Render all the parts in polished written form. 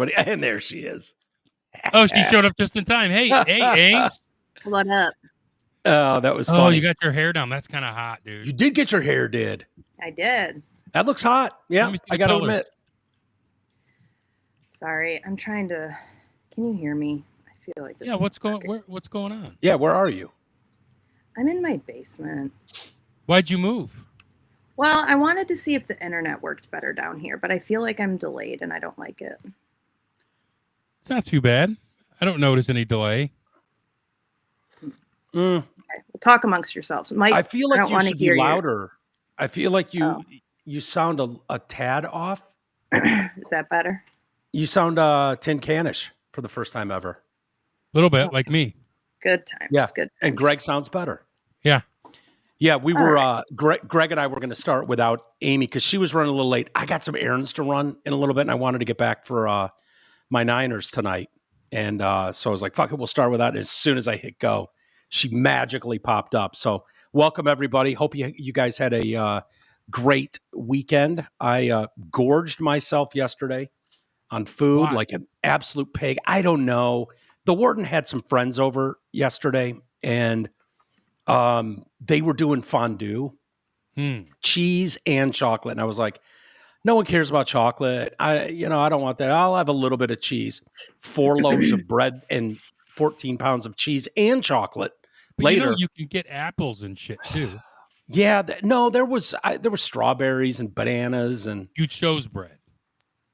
everybody. And there she is. Oh, she showed up just in time. Hey, Ames. What up? Oh, that was Oh, funny. you got your hair down. That's kind of hot, dude. You did get your hair did. I did. That looks hot. Yeah, I got to admit. Sorry, I'm trying to. Can you hear me? I feel like. What's going on? Yeah, where are you? I'm in my basement. Why'd you move? Well, I wanted to see if the internet worked better down here, but I feel like I'm delayed and I don't like it. It's not too bad. I don't notice any delay. Okay, well, talk amongst yourselves. Mike, I feel like you should be louder. You. I feel like you sound a tad off. Is that better? You sound tin canish for the first time ever. A little bit, like me. Good times. Yeah, good times. And Greg sounds better. Yeah. Yeah, we were, Greg and I were going to start without Amy because she was running a little late. I got some errands to run in a little bit, and I wanted to get back for my Niners tonight. And so I was like, fuck it, we'll start with that. And as soon as I hit go, she magically popped up. So welcome, everybody. Hope you guys had a great weekend. I gorged myself yesterday on food like an absolute pig. I don't know. The warden had some friends over yesterday, and they were doing fondue, cheese and chocolate. And I was like, no one cares about chocolate. I don't want that. I'll have a little bit of cheese, 4 loaves of bread and 14 pounds of cheese and chocolate. But later. You can get apples and shit too. Yeah. There was strawberries and bananas and you chose bread.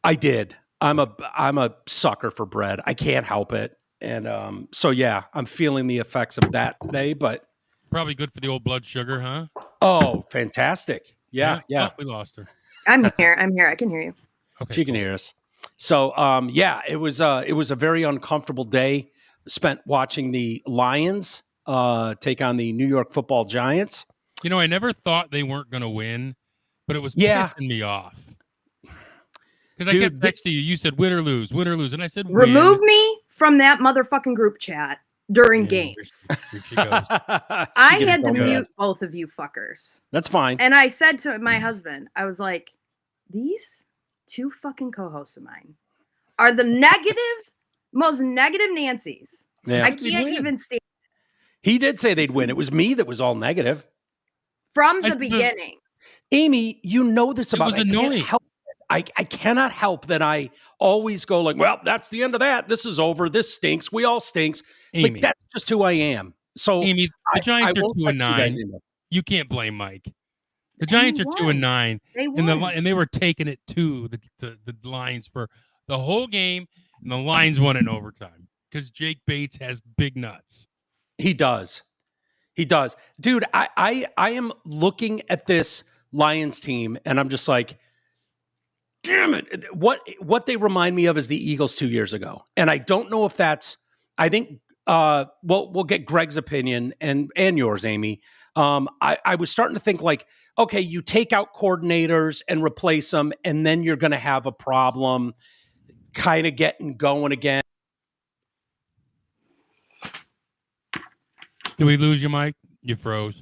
I did. I'm a sucker for bread. I can't help it. And so, yeah, I'm feeling the effects of that today, but probably good for the old blood sugar, huh? Oh, fantastic. Yeah. Oh, we lost her. I'm here. I can hear you. Okay, she can hear us. So, it was a very uncomfortable day spent watching the Lions take on the New York Football Giants. I never thought they weren't going to win, but it was pissing me off. Because I kept texting you. You said win or lose, and I said remove me from that motherfucking group chat during games. Here she goes. I had to mute both of you fuckers. That's fine. And I said to my husband, I was like, these 2 fucking co-hosts of mine are the most negative Nancys. Yeah. I can't even stand it. He did say they'd win. It was me that was all negative. From the beginning. Amy, you know this about me. Annoying. I cannot help that I always go like, well, that's the end of that. This is over. This stinks. We all stinks. Amy. Like, that's just who I am. So Amy, the Giants are 2-9. You can't blame Mike. The Giants are 2-9. And they were taking it to the Lions for the whole game, and the Lions won in overtime because Jake Bates has big nuts. He does. Dude, I am looking at this Lions team, and I'm just like, damn it. What they remind me of is the Eagles 2 years ago. And I don't know if that's, I think, we'll get Greg's opinion and yours, Amy. I was starting to think like, okay, you take out coordinators and replace them, and then you're going to have a problem kind of getting going again. Did we lose you, Mike? You froze.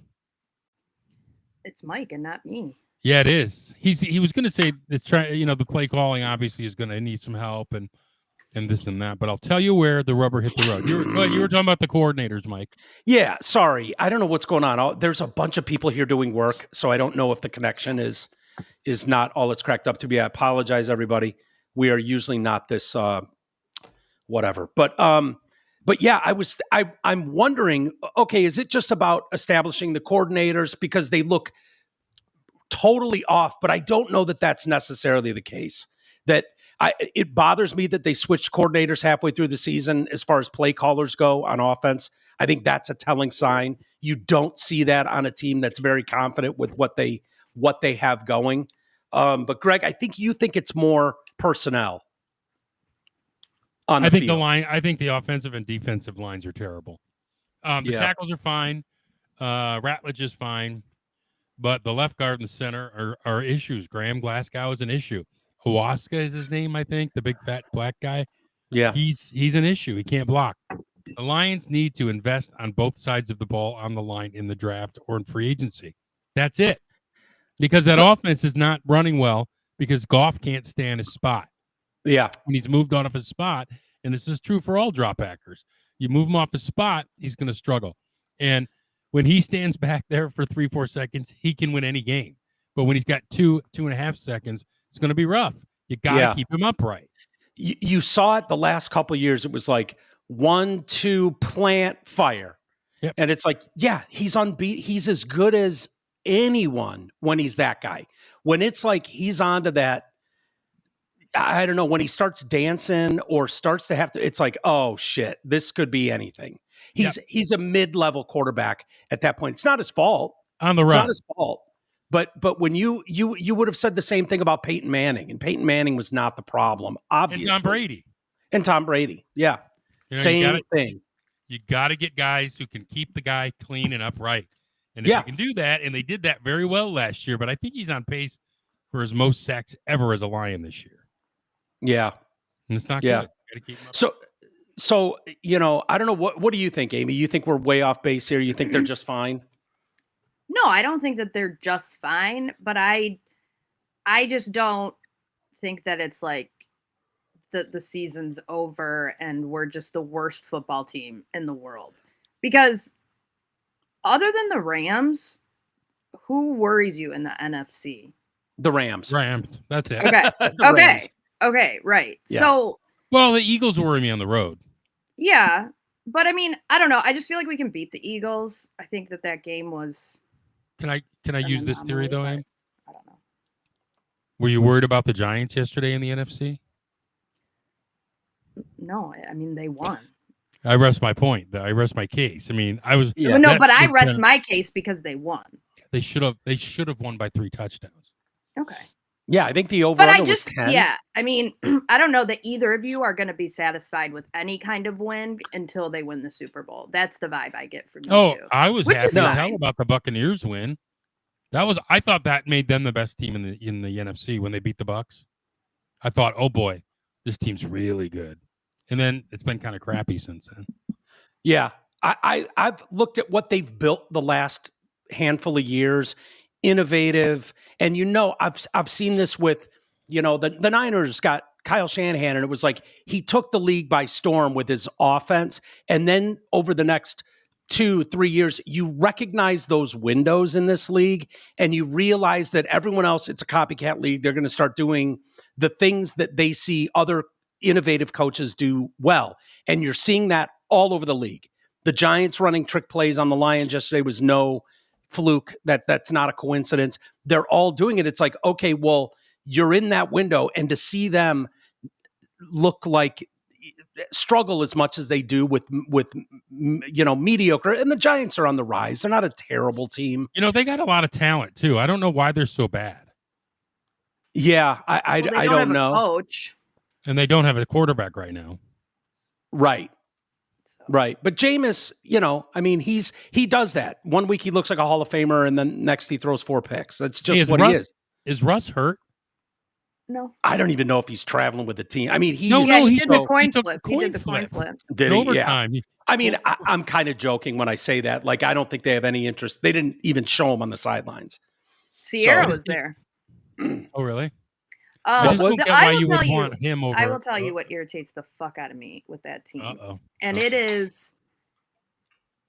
It's Mike and not me. Yeah, it is. He was going to say the play calling obviously is going to need some help and this and that. But I'll tell you where the rubber hit the road. You were talking about the coordinators, Mike. Yeah, sorry. I don't know what's going on. There's a bunch of people here doing work, so I don't know if the connection is not all it's cracked up to be. I apologize, everybody. We are usually not this whatever. But yeah, I'm wondering, okay, is it just about establishing the coordinators because they look totally off, but I don't know that that's necessarily the case. It bothers me that they switched coordinators halfway through the season as far as play callers go on offense. I think that's a telling sign. You don't see that on a team that's very confident with what they have going. But Greg, I think you think it's more personnel. I think the offensive and defensive lines are terrible. The tackles are fine. Ratledge is fine. But the left guard and the center are issues. Graham Glasgow is an issue. Owaska is his name, I think, the big fat black guy. Yeah. He's an issue. He can't block. The Lions need to invest on both sides of the ball on the line in the draft or in free agency. That's it. Because that offense is not running well because Goff can't stand his spot. Yeah. When he's moved out of his spot, and this is true for all drop backers. You move him off his spot, he's going to struggle. And when he stands back there for 3-4 seconds, he can win any game. But when he's got 2.5 seconds, it's going to be rough. You got to keep him upright. You saw it the last couple of years. It was like 1, 2, plant, fire. Yep. And it's like, yeah, he's unbeat. He's as good as anyone when he's that guy. When it's like he's onto that, I don't know, when he starts dancing or starts to have to, it's like, oh shit, this could be anything. He's a mid-level quarterback at that point. It's not his fault. On the run. It's not his fault. But when you would have said the same thing about Peyton Manning, and Peyton Manning was not the problem, obviously. And Tom Brady. Yeah. Same thing. You got to get guys who can keep the guy clean and upright. And if you can do that, and they did that very well last year, but I think he's on pace for his most sacks ever as a Lion this year. Yeah. And it's not good. Gotta keep him up. So, I don't know. What do you think, Amy? You think we're way off base here? You think they're just fine? No, I don't think that they're just fine, but I just don't think that it's like the season's over and we're just the worst football team in the world. Because other than the Rams, who worries you in the NFC? The Rams. That's it. Okay. Rams. Okay, right. Yeah. So, well, the Eagles worry me on the road. Yeah, but I mean, I don't know. I just feel like we can beat the Eagles. I think that game was. Can I use this theory though, Aim? I don't know. Were you worried about the Giants yesterday in the NFC? No, I mean they won. I rest my point. I rest my case. I mean, I was. Yeah. No, but I rest my case because they won. They should have won by 3 touchdowns. Okay. Yeah, I think the over-under was 10. Yeah, I mean, I don't know that either of you are going to be satisfied with any kind of win until they win the Super Bowl. That's the vibe I get from you. Oh, too. I was happy as hell about the Buccaneers win. I thought that made them the best team in the NFC when they beat the Bucs. I thought, oh boy, this team's really good. And then it's been kind of crappy since then. Yeah, I've looked at what they've built the last handful of years. Innovative, and I've seen this with the Niners got Kyle Shanahan, and it was like he took the league by storm with his offense, and then over the next 2-3 years, you recognize those windows in this league, and you realize that everyone else, it's a copycat league. They're going to start doing the things that they see other innovative coaches do well, and you're seeing that all over the league. The Giants running trick plays on the Lions yesterday was no fluke. That's not a coincidence. They're all doing it. It's like, okay, well, you're in that window, and to see them look like struggle as much as they do with mediocre, and the Giants are on the rise. They're not a terrible team. They got a lot of talent too. I don't know why they're so bad. Yeah, I don't know. Coach. And they don't have a quarterback right now. Right. Right. But Jameis, I mean, he does that. 1 week he looks like a Hall of Famer, and then next he throws 4 picks. That's just what he is. Is Russ hurt? No. I don't even know if he's traveling with the team. I mean, he did the coin flip. He did the coin flip. Did he? Overtime. Yeah. I mean, I'm kind of joking when I say that. Like, I don't think they have any interest. They didn't even show him on the sidelines. Sierra was there. Oh, really? I will tell you what irritates the fuck out of me with that team. Uh-oh. And it is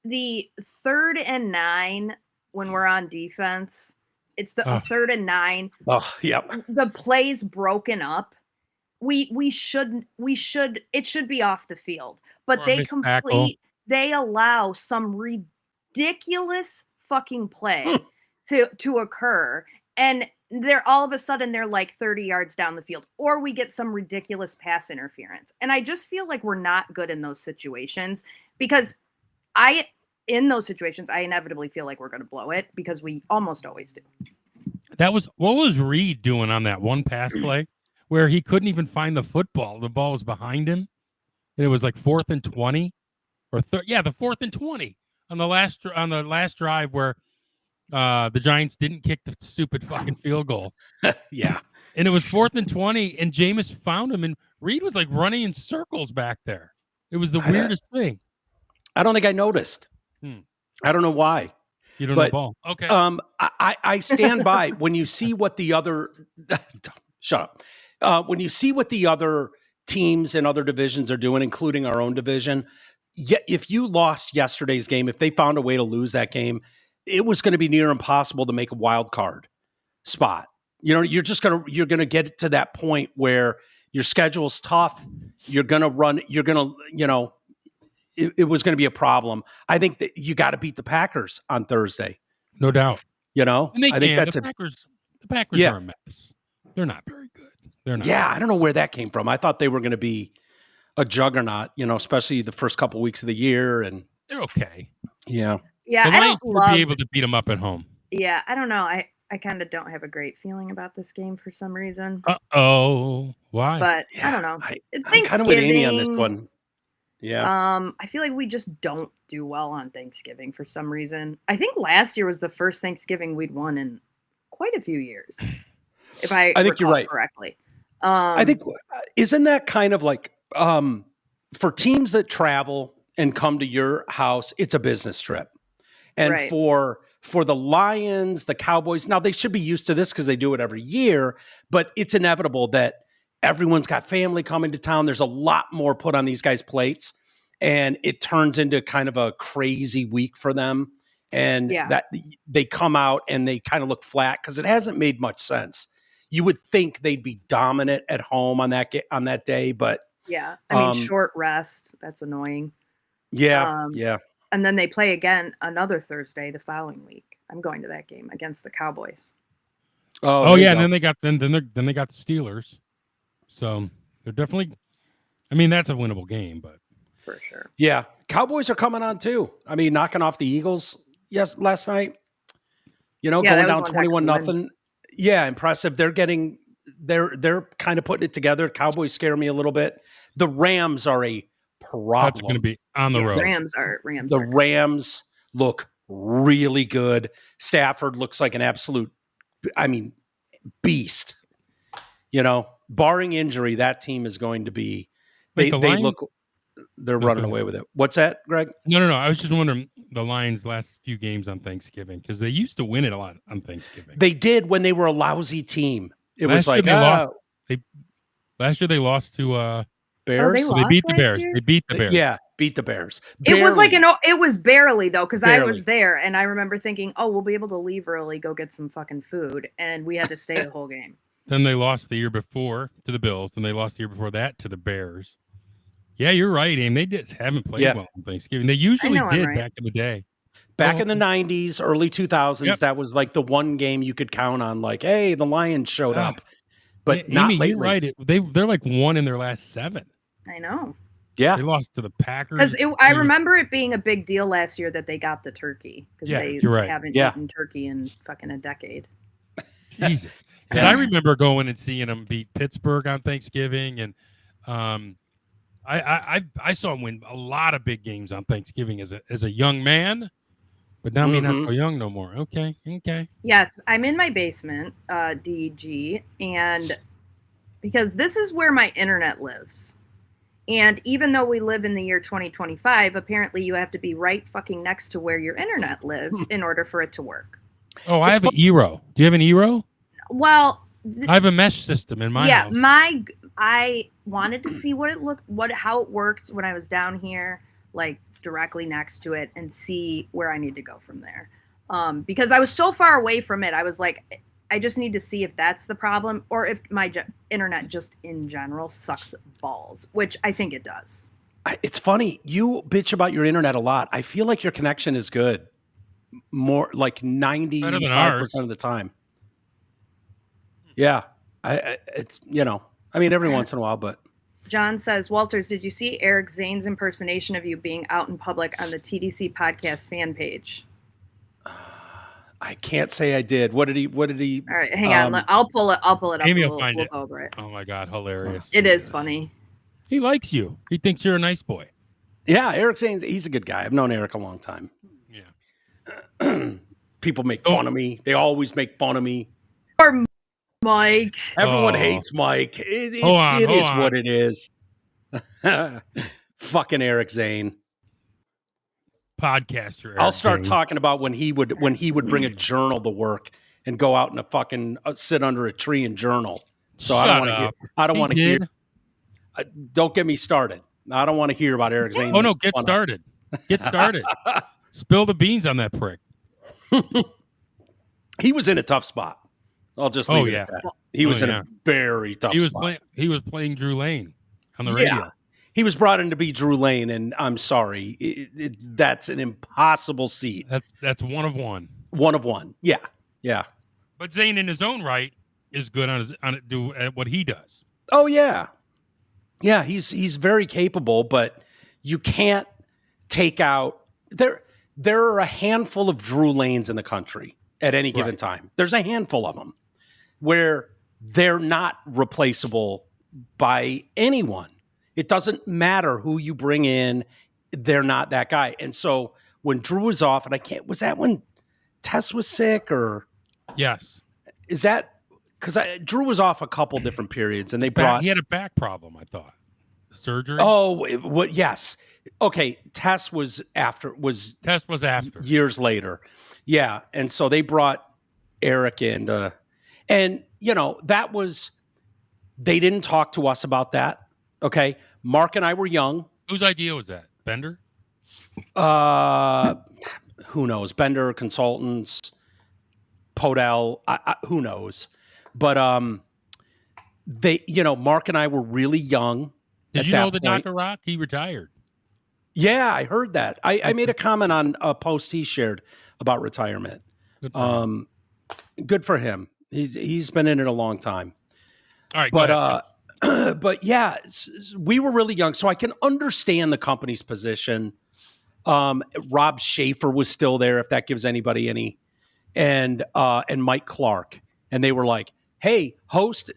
the 3rd and 9 when we're on defense. It's the 3rd and 9. Oh, yep. The play's broken up. It should be off the field. But they allow some ridiculous fucking play to occur. And they're all of a sudden they're like 30 yards down the field, or we get some ridiculous pass interference. And I just feel like we're not good in those situations, because in those situations, I inevitably feel like we're going to blow it, because we almost always do. What was Reed doing on that one pass play where he couldn't even find the football? The ball was behind him, and it was like 4th and 20 the 4th and 20 on the last drive where the Giants didn't kick the stupid fucking field goal. Yeah. And it was 4th and 20, and Jameis found him, and Reed was like running in circles back there. It was the weirdest thing. I don't think I noticed. I don't know why. You don't know the ball. Okay. I stand by when you see what the other shut up. when you see what the other teams and other divisions are doing, including our own division, if you lost yesterday's game, if they found a way to lose that game, it was going to be near impossible to make a wild card spot. You're going to get to that point where your schedule's tough. You're going to run. You're going to, it was going to be a problem. I think that you got to beat the Packers on Thursday. No doubt. And I think that's the Packers are a mess. They're not very good. They're not. Yeah, I don't know where that came from. I thought they were going to be a juggernaut, especially the first couple weeks of the year, and they're okay. Yeah. Yeah, the Lions would be able to beat them up at home. Yeah, I don't know. I kind of don't have a great feeling about this game for some reason. Why? But I don't know. I'm kind of with Amy on this one. Yeah. I feel like we just don't do well on Thanksgiving for some reason. I think last year was the first Thanksgiving we'd won in quite a few years. If I think you're right correctly. I think isn't that kind of like for teams that travel and come to your house, it's a business trip. And right. for the Lions, the Cowboys, now they should be used to this because they do it every year, but it's inevitable that everyone's got family coming to town. There's a lot more put on these guys' plates, and it turns into kind of a crazy week for them. And that they come out and they kind of look flat because it hasn't made much sense. You would think they'd be dominant at home on that day, but I mean, short rest. That's annoying. Yeah. And then they play again another Thursday the following week. I'm going to that game against the Cowboys. Oh yeah, and then they got the Steelers. So they're definitely. I mean, that's a winnable game, but for sure. Yeah, Cowboys are coming on too. I mean, knocking off the Eagles last night. Going down 21-0. Yeah, impressive. They're kind of putting it together. Cowboys scare me a little bit. The Rams are a problem. That's going to be on the road. The Rams look really good. Stafford looks like an absolute, beast. Barring injury, that team is going to be. They're running away with it. What's that, Greg? No. I was just wondering the Lions' last few games on Thanksgiving because they used to win it a lot on Thanksgiving. They did when they were a lousy team. It was like last year they lost to Bears. Oh, they beat the Bears. They beat the Bears. Yeah, beat the Bears. Barely. It was it was barely though because I was there and I remember thinking, oh, we'll be able to leave early, go get some fucking food, and we had to stay the whole game. Then they lost the year before to the Bills, and they lost the year before that to the Bears. Yeah, you're right, Aim. They just haven't played well on Thanksgiving. They usually did back in the day. Back in the 90s, early 2000s, that was like the one game you could count on, like, hey, the Lions showed up. But not lately. You're right. They're like one in their last 7. I know. Yeah. They lost to the Packers. Because I remember it being a big deal last year that they got the turkey. Because they haven't eaten turkey in fucking a decade. Jesus. And I remember going and seeing them beat Pittsburgh on Thanksgiving. And I saw him win a lot of big games on Thanksgiving as a young man. But now me not so young no more. Okay. Yes, I'm in my basement, DG, and because this is where my internet lives. And even though we live in the year 2025, apparently you have to be right fucking next to where your internet lives in order for it to work. Oh, I have an Eero. Do you have an Eero? Well, I have a mesh system in my house. Yeah, I wanted to see how it worked when I was down here, like directly next to it, and see where I need to go from there. Because I was so far away from it, I was like, I just need to see if that's the problem or if my internet just in general sucks balls, which I think it does. It's funny. You bitch about your internet a lot. I feel like your connection is good. More like 95% of the time. Yeah. It's, every once in a while, but. John says, Walters, did you see Eric Zane's impersonation of you being out in public on the TDC podcast fan page? I can't say I did. What did he? All right, hang on. I'll pull it up. Amy will find it. Go over it. Oh my God, hilarious! It is funny. He likes you. He thinks you're a nice boy. Yeah, Eric Zane, he's a good guy. I've known Eric a long time. Yeah. People make fun of me. They always make fun of me. Or Mike. Everyone hates Mike. It is what it is. Fucking Eric Zane. Podcaster. I'll start talking about when he would bring a journal to work and go out and sit under a tree and journal. So I don't want to hear. I don't want to hear. Don't get me started. I don't want to hear about Eric Zane. Oh no, get started. Get started. Spill the beans on that prick. He was in a tough spot. I'll just leave it at that. He was in a very tough spot. He was playing Drew Lane on the radio. He was brought in to be Drew Lane, and I'm sorry, that's an impossible seat. That's one of one. One of one. Yeah. But Zane, in his own right, is good at what he does. Oh yeah. He's very capable, but you can't take out there. There are a handful of Drew Lanes in the country at any given time. There's a handful of them where they're not replaceable by anyone. It doesn't matter who you bring in. They're not that guy. And so when Drew was off, and was that when Tess was sick or? Yes. Is that because Drew was off a couple different periods and he had a back problem, I thought. Surgery? Oh, yes. Okay. Tess was after. Years later. Yeah. And so they brought Eric in and that was, they didn't talk to us about that. Okay. Mark and I were young. Whose idea was that? Bender? Who knows? Bender, consultants, Podell, who knows? But Mark and I were really young. Did you know that Dr. Rock? He retired. Yeah, I heard that. I made a comment on a post he shared about retirement. Good for him. He's been in it a long time. All right, but yeah, we were really young, so I can understand the company's position. Rob Schaefer was still there, if that gives anybody any, and Mike Clark, and they were like, "Hey, host,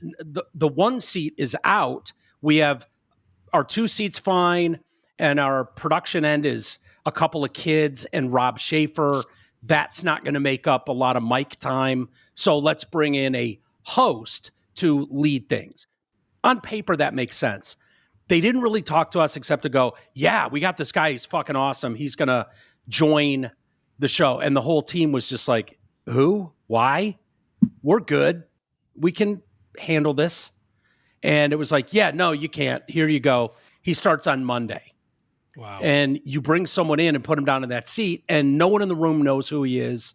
the one seat is out. We have our 2 seats fine, and our production end is a couple of kids and Rob Schaefer. That's not going to make up a lot of mic time, so let's bring in a host to lead things." On paper, that makes sense. They didn't really talk to us except to go, "Yeah, we got this guy. He's fucking awesome. He's going to join the show." And the whole team was just like, "Who? Why? We're good. We can handle this." And it was like, "Yeah, no, you can't. Here you go. He starts on Monday." Wow. And you bring someone in and put him down in that seat, and no one in the room knows who he is.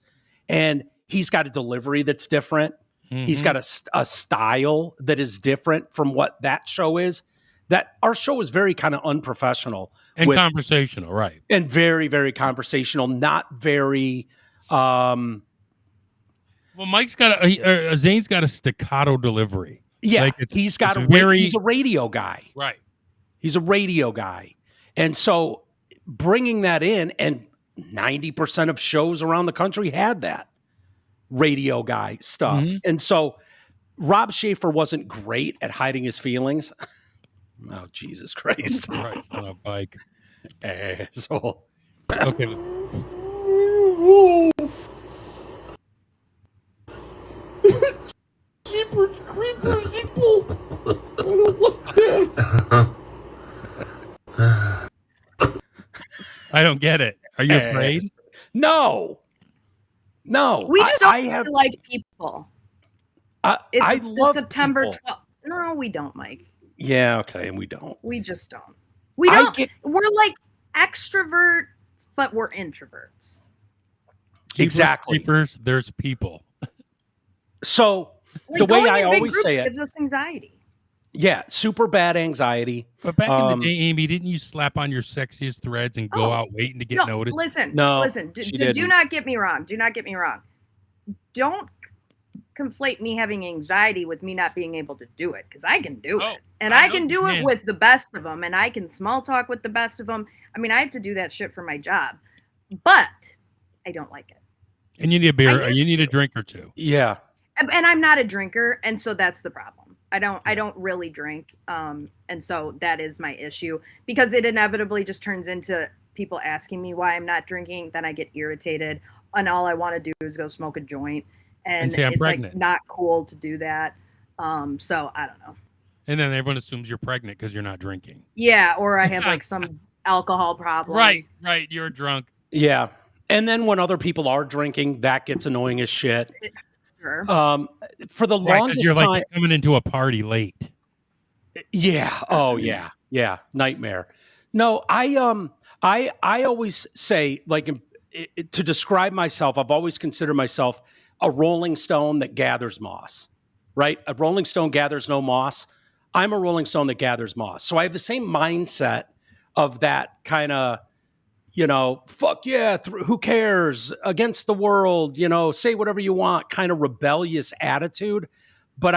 And he's got a delivery that's different. Mm-hmm. He's got a style that is different from what that show is. That our show is very kind of unprofessional and conversational, right? And very, very conversational. Not very. Well, Zane's got a staccato delivery. Yeah, he's a radio guy, right? He's a radio guy, and so bringing that in, and 90% of shows around the country had that radio guy stuff. Mm-hmm. And so Rob Schaefer wasn't great at hiding his feelings. Oh, Jesus Christ. Right, on a bike. Asshole. Okay. Jeepers creepers, people. I don't like that. I don't get it. Are you afraid? No. We just don't like people. I love September people. 12th. No, we don't, Mike. Yeah, okay, and we don't. We just don't. We don't. We're like extroverts, but we're introverts. Exactly. There's people. So the way I always say it gives us anxiety. Yeah, super bad anxiety. But back in the day, Amy, didn't you slap on your sexiest threads and go out waiting to get noticed? Listen. Do not get me wrong. Don't conflate me having anxiety with me not being able to do it, because I can do it. And I can do it with the best of them, and I can small talk with the best of them. I mean, I have to do that shit for my job, but I don't like it. And you need a beer, or you need a drink or two. Yeah. And I'm not a drinker, and so that's the problem. I don't really drink, and so that is my issue, because it inevitably just turns into people asking me why I'm not drinking. Then I get irritated, and all I want to do is go smoke a joint, and say I'm it's pregnant. Like not cool to do that. So I don't know. And then everyone assumes you're pregnant because you're not drinking. Yeah, or I have like some alcohol problem. Right. You're drunk. Yeah, and then when other people are drinking, that gets annoying as shit. Sure. For the longest you're time, like coming into a party late. Yeah. Oh, yeah. Yeah. Nightmare. No, I always say, like, to describe myself, I've always considered myself a rolling stone that gathers moss, right? A rolling stone gathers no moss. I'm a rolling stone that gathers moss. So I have the same mindset of that kind of, fuck yeah, who cares, against the world, say whatever you want, kind of rebellious attitude. But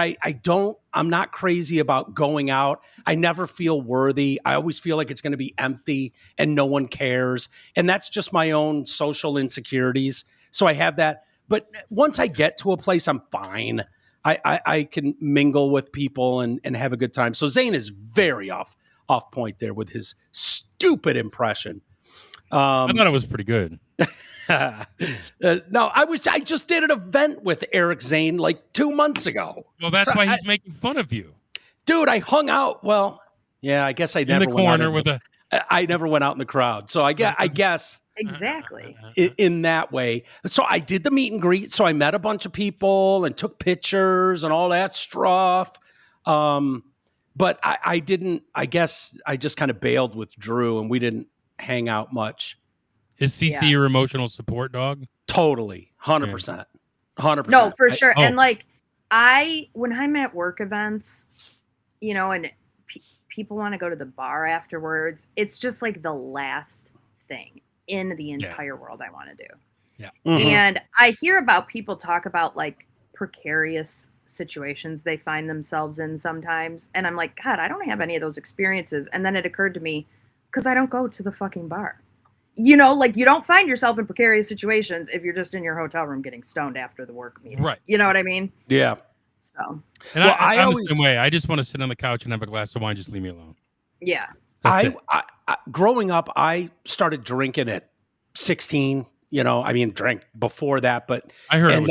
I'm not crazy about going out. I never feel worthy. I always feel like it's going to be empty and no one cares. And that's just my own social insecurities. So I have that. But once I get to a place, I'm fine. I can mingle with people and have a good time. So Zane is very off point there with his stupid impression. I thought it was pretty good. No, I just did an event with Eric Zane like 2 months ago. Well, that's why he's making fun of you, dude. I hung out. Well, yeah, I guess I never in the corner with I never went out in the crowd. So I guess exactly in that way. So I did the meet and greet. So I met a bunch of people and took pictures and all that stuff. But I didn't. I guess I just kind of bailed with Drew, and we didn't hang out much. Is CC your emotional support dog? Totally, 100%, 100%. No, for sure. And like when I'm at work events, and people want to go to the bar afterwards, it's just like the last thing in the entire world I want to do. Yeah. Mm-hmm. And I hear about people talk about like precarious situations they find themselves in sometimes, and I'm like, God, I don't have any of those experiences. And then it occurred to me, because I don't go to the fucking bar. Like you don't find yourself in precarious situations if you're just in your hotel room getting stoned after the work meeting. Right. You know what I mean? Yeah. So. And I'm the same way. I just want to sit on the couch and have a glass of wine. Just leave me alone. Yeah. I growing up, I started drinking at 16. Drank before that, but I heard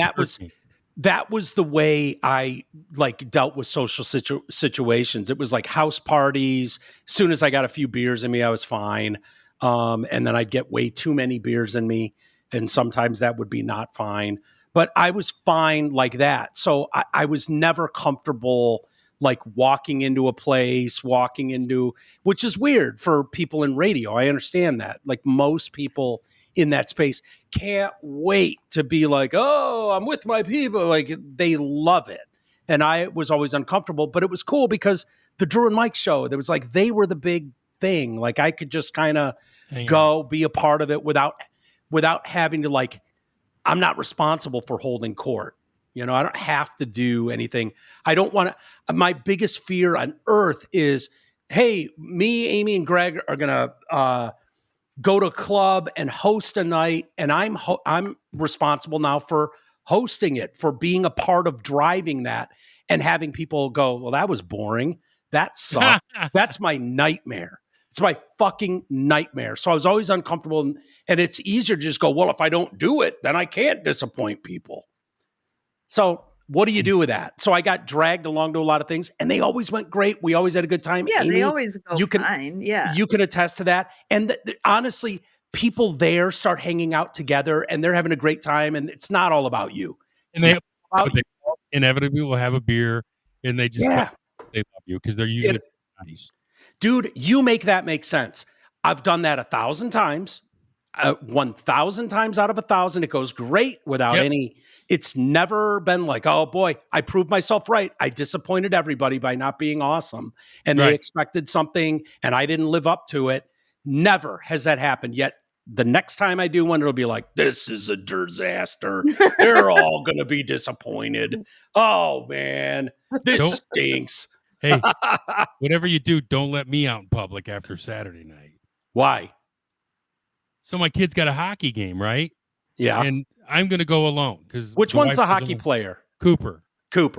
that was the way I like dealt with social situations. It was like house parties. As soon as I got a few beers in me, I was fine. And then I'd get way too many beers in me. And sometimes that would be not fine, but I was fine like that. So I was never comfortable like walking into a place, which is weird for people in radio. I understand that. Like most people in that space can't wait to be like, oh, I'm with my people. Like they love it. And I was always uncomfortable, but it was cool because the Drew and Mike show, there was like, they were the big thing. Like I could just kind of go be a part of it without having to like, I'm not responsible for holding court. I don't have to do anything. I don't want to. My biggest fear on earth is, hey, me, Amy, and Greg are going to go to a club and host a night. And I'm responsible now for hosting it, for being a part of driving that and having people go, well, that was boring. That sucked. That's my nightmare. It's my fucking nightmare. So I was always uncomfortable. And it's easier to just go, well, if I don't do it, then I can't disappoint people. So what do you do with that? So I got dragged along to a lot of things, and they always went great. We always had a good time. Yeah, Amy, they always go fine. Yeah. You can attest to that. And honestly, people there start hanging out together, and they're having a great time, and it's not all about you. They inevitably will have a beer, and they just they love you because they're usually nice. Dude, you make that make sense. I've done that 1,000 times. 1,000 times out of 1,000, it goes great without any. It's never been like, oh boy, I proved myself right. I disappointed everybody by not being awesome, and they expected something, and I didn't live up to it. Never has that happened yet. The next time I do one, it'll be like, this is a disaster. They're all going to be disappointed. Oh man, this stinks. Hey, whatever you do, don't let me out in public after Saturday night. Why? So my kid's got a hockey game, right? Yeah. And I'm going to go alone. Which one's the hockey player? Cooper,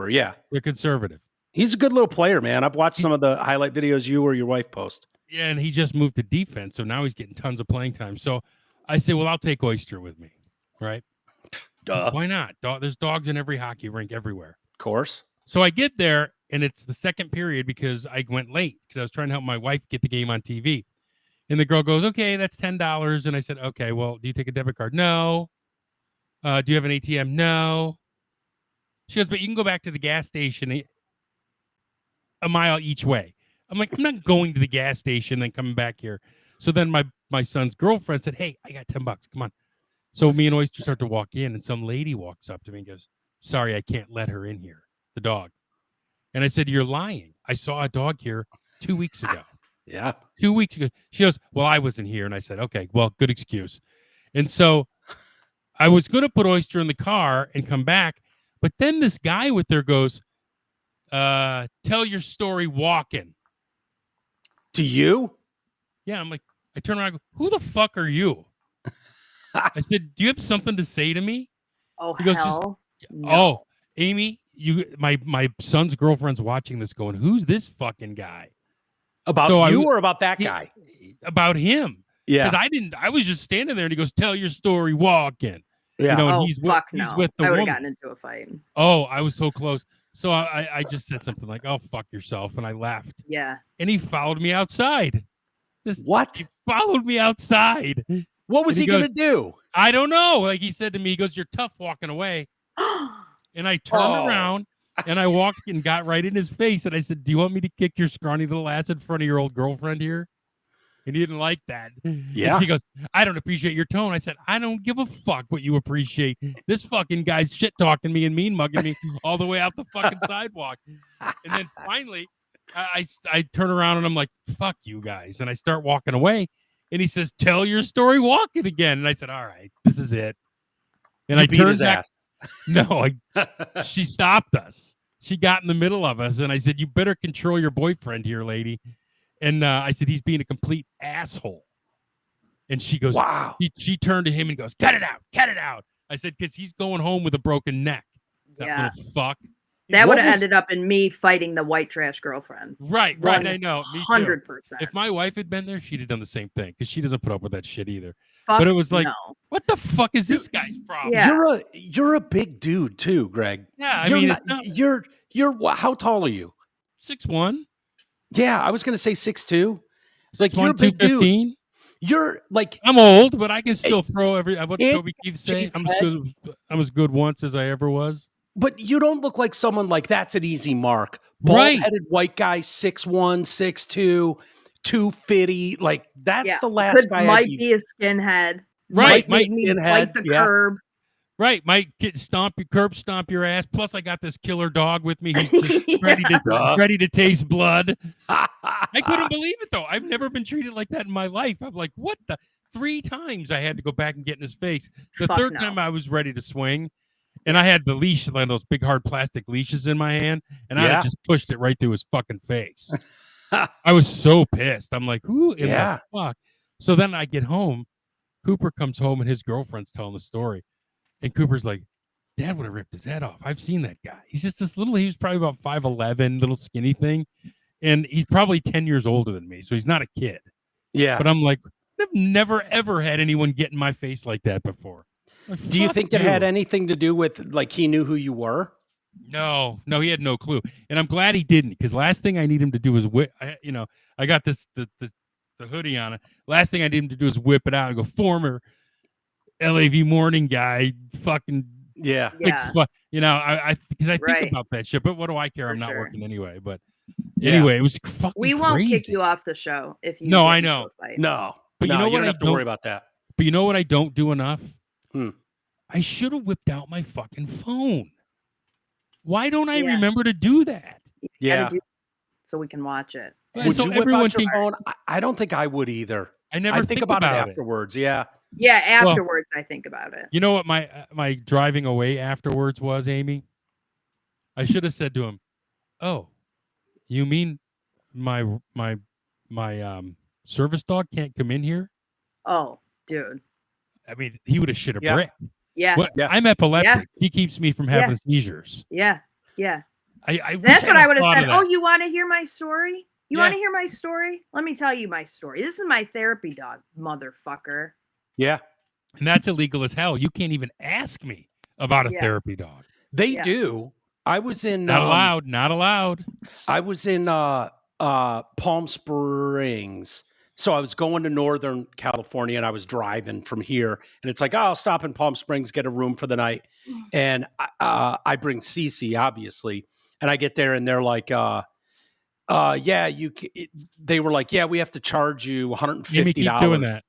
yeah. They're conservative. He's a good little player, man. I've watched some of the highlight videos you or your wife post. Yeah, and he just moved to defense, so now he's getting tons of playing time. So I say, well, I'll take Oyster with me, right? Duh. Why not? There's dogs in every hockey rink everywhere. Of course. So I get there, and it's the second period because I went late because I was trying to help my wife get the game on TV. And the girl goes, okay, that's $10. And I said, okay, well, do you take a debit card? No. Do you have an ATM? No. She goes, but you can go back to the gas station a mile each way. I'm like, I'm not going to the gas station and then coming back here. So then my son's girlfriend said, hey, I got $10. Come on. So me and Oyster start to walk in, and some lady walks up to me and goes, sorry, I can't let her in here, the dog. And I said, you're lying. I saw a dog here 2 weeks ago. Yeah. 2 weeks ago. She goes, well, I wasn't here. And I said, okay, well, good excuse. And so I was going to put Oyster in the car and come back. But then this guy with her goes, tell your story walking. To you? Yeah. I'm like, I turn around and go, who the fuck are you? I said, do you have something to say to me? Oh, he goes, hell no. Oh, Amy, my son's girlfriend's watching this going, who's this fucking guy? About you or about that guy? About him. Yeah. Because I was just standing there and he goes, tell your story walking. Yeah. You know, and oh, he's fuck with, no. he's with the I would woman. have gotten into a fight. Oh, I was so close. So I just said something like, oh, fuck yourself. And I left. Yeah. And he followed me outside. What? He followed me outside. What was he going to do? I don't know. Like he said to me, he goes, you're tough walking away. And I turned around and I walked and got right in his face. And I said, do you want me to kick your scrawny little ass in front of your old girlfriend here? And he didn't like that. Yeah. And she goes, I don't appreciate your tone. I said, I don't give a fuck what you appreciate. This fucking guy's shit talking me and mean mugging me all the way out the fucking sidewalk. And then finally, I turn around and I'm like, fuck you guys. And I start walking away. And he says, tell your story walking again. And I said, all right, this is it. And I turned back. Ass. No, she stopped us. She got in the middle of us. And I said, you better control your boyfriend here, lady. And I said, he's being a complete asshole. And she goes, wow. She turned to him and goes, cut it out, cut it out. I said, because he's going home with a broken neck. That little fuck. That would have ended up in me fighting the white trash girlfriend. Right. I know. 100%. If my wife had been there, she'd have done the same thing because she doesn't put up with that shit either. But it was like, what the fuck is this guy's problem? Yeah. You're a big dude too, Greg. Yeah, you're how tall are you? 6'1". Yeah, I was gonna say 6'2". Like 6'1", you're a big 215. Dude. You're like I'm old, but I can still throw every. What Toby keeps saying, I'm as good once as I ever was. But you don't look like someone like that's an easy mark. Bald-headed white guy, 6'1", 6'2", 250. Like that's the last guy. Might be a skinhead. Right, might bite the curb. Right, might stomp your ass. Plus, I got this killer dog with me. He's just ready to taste blood. I couldn't believe it though. I've never been treated like that in my life. I'm like, what the? 3 times I had to go back and get in his face. The third time I was ready to swing. And I had the leash, like those big hard plastic leashes in my hand, and I just pushed it right through his fucking face. I was so pissed. I'm like, who in the fuck? So then I get home. Cooper comes home, and his girlfriend's telling the story. And Cooper's like, Dad would have ripped his head off. I've seen that guy. He's just this little, he was probably about 5'11", little skinny thing. And he's probably 10 years older than me, so he's not a kid. Yeah. But I'm like, I've never, ever had anyone get in my face like that before. Like, do you think it had anything to do with like he knew who you were? No, he had no clue, and I'm glad he didn't. Because last thing I need him to do is whip. I got the hoodie on it. Last thing I need him to do is whip it out and go, former LAV morning guy, fucking yeah. I because I think about that shit. But what do I care? I'm not working anyway. But anyway, it was fucking. We won't crazy. kick you off the show if you. No, I know. No, but you know what? You don't have to worry about that. But you know what? I don't do enough. I should have whipped out my fucking phone. Why don't I remember to do that? Yeah. So we can watch it. Would you whip out your phone? I don't think I would either. I never think about it afterwards. Yeah. Yeah, afterwards I think about it. You know what my driving away afterwards was, Amy? I should have said to him, "Oh, you mean my service dog can't come in here?" Oh, dude. I mean, he would have shit a brick. Yeah. I'm epileptic. Yeah. He keeps me from having seizures. Yeah. Yeah. That's what I would have said. Oh, you want to hear my story? You want to hear my story? Let me tell you my story. This is my therapy dog, motherfucker. Yeah. And that's illegal as hell. You can't even ask me about a therapy dog. They do. I was in not allowed. I was in Palm Springs So I was going to Northern California and I was driving from here, and it's like, oh, I'll stop in Palm Springs, get a room for the night. And I bring Cece, obviously, and I get there and they're like, yeah, they were like, yeah, we have to charge you $150 keep doing that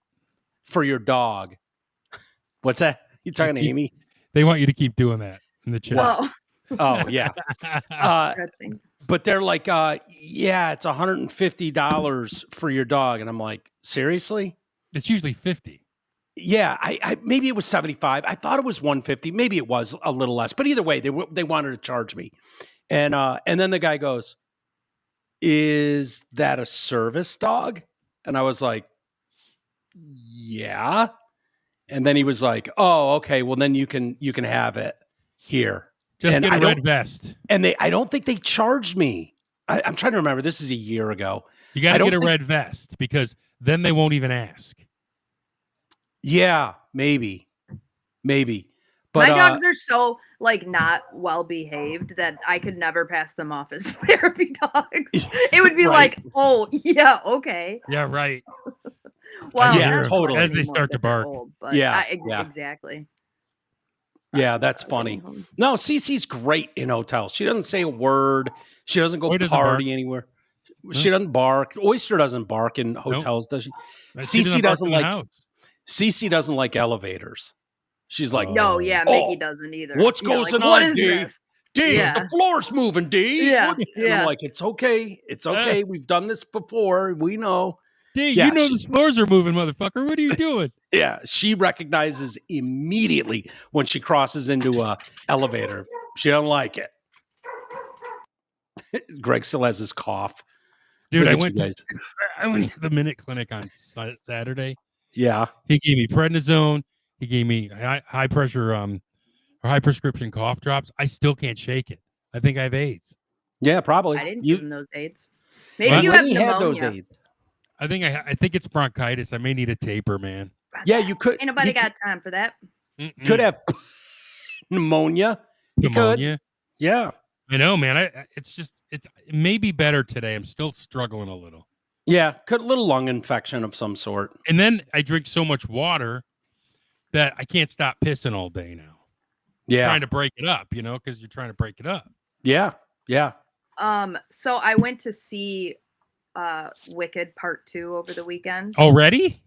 for your dog. What's that? You talking to Amy? They want you to keep doing that in the chat. Whoa. Oh yeah. But they're like, yeah, it's $150 for your dog. And I'm like, seriously? It's usually 50. Yeah, I maybe it was 75. I thought it was 150. Maybe it was a little less. But either way, they wanted to charge me. And then the guy goes, is that a service dog? And I was like, yeah. And then he was like, oh, okay, well then you can have it here. Just get a red vest. And I don't think they charged me. I'm trying to remember. This is a year ago. You got to get a red vest because then they won't even ask. Yeah, maybe. But my dogs are so not well behaved that I could never pass them off as therapy dogs. It would be like, oh yeah, okay. Yeah, right. Well, yeah, totally. As they start to bark. Old, but exactly. Yeah, that's funny. No, Cece's great in hotels. She doesn't say a word. She doesn't go party anywhere. She doesn't bark. Oyster doesn't bark in hotels, does she? Cece doesn't like. Cece doesn't like elevators. She's like, no, yeah, Mickey doesn't either. What's going on, what is D? This? D, the floor's moving, D. Yeah, and I'm like, it's okay. It's okay. We've done this before. We know. D, you know the floors are moving, motherfucker. What are you doing? Yeah, she recognizes immediately when she crosses into a elevator. She don't like it. Greg still has his cough. Dude, I went to the Minute Clinic on Saturday. Yeah. He gave me prednisone. He gave me high pressure or high prescription cough drops. I still can't shake it. I think I have AIDS. Yeah, probably. I didn't give him those AIDS. Maybe you have pneumonia. Had those AIDS. I think it's bronchitis. I may need a taper, man. Yeah, you could. Ain't nobody got time for that. Could have pneumonia. Pneumonia. Yeah. I know, man. It may be better today. I'm still struggling a little. Yeah, a little lung infection of some sort. And then I drink so much water that I can't stop pissing all day now. Yeah. Trying to break it up, because you're trying to break it up. Yeah. Yeah. So I went to see Wicked Part 2 over the weekend. Already?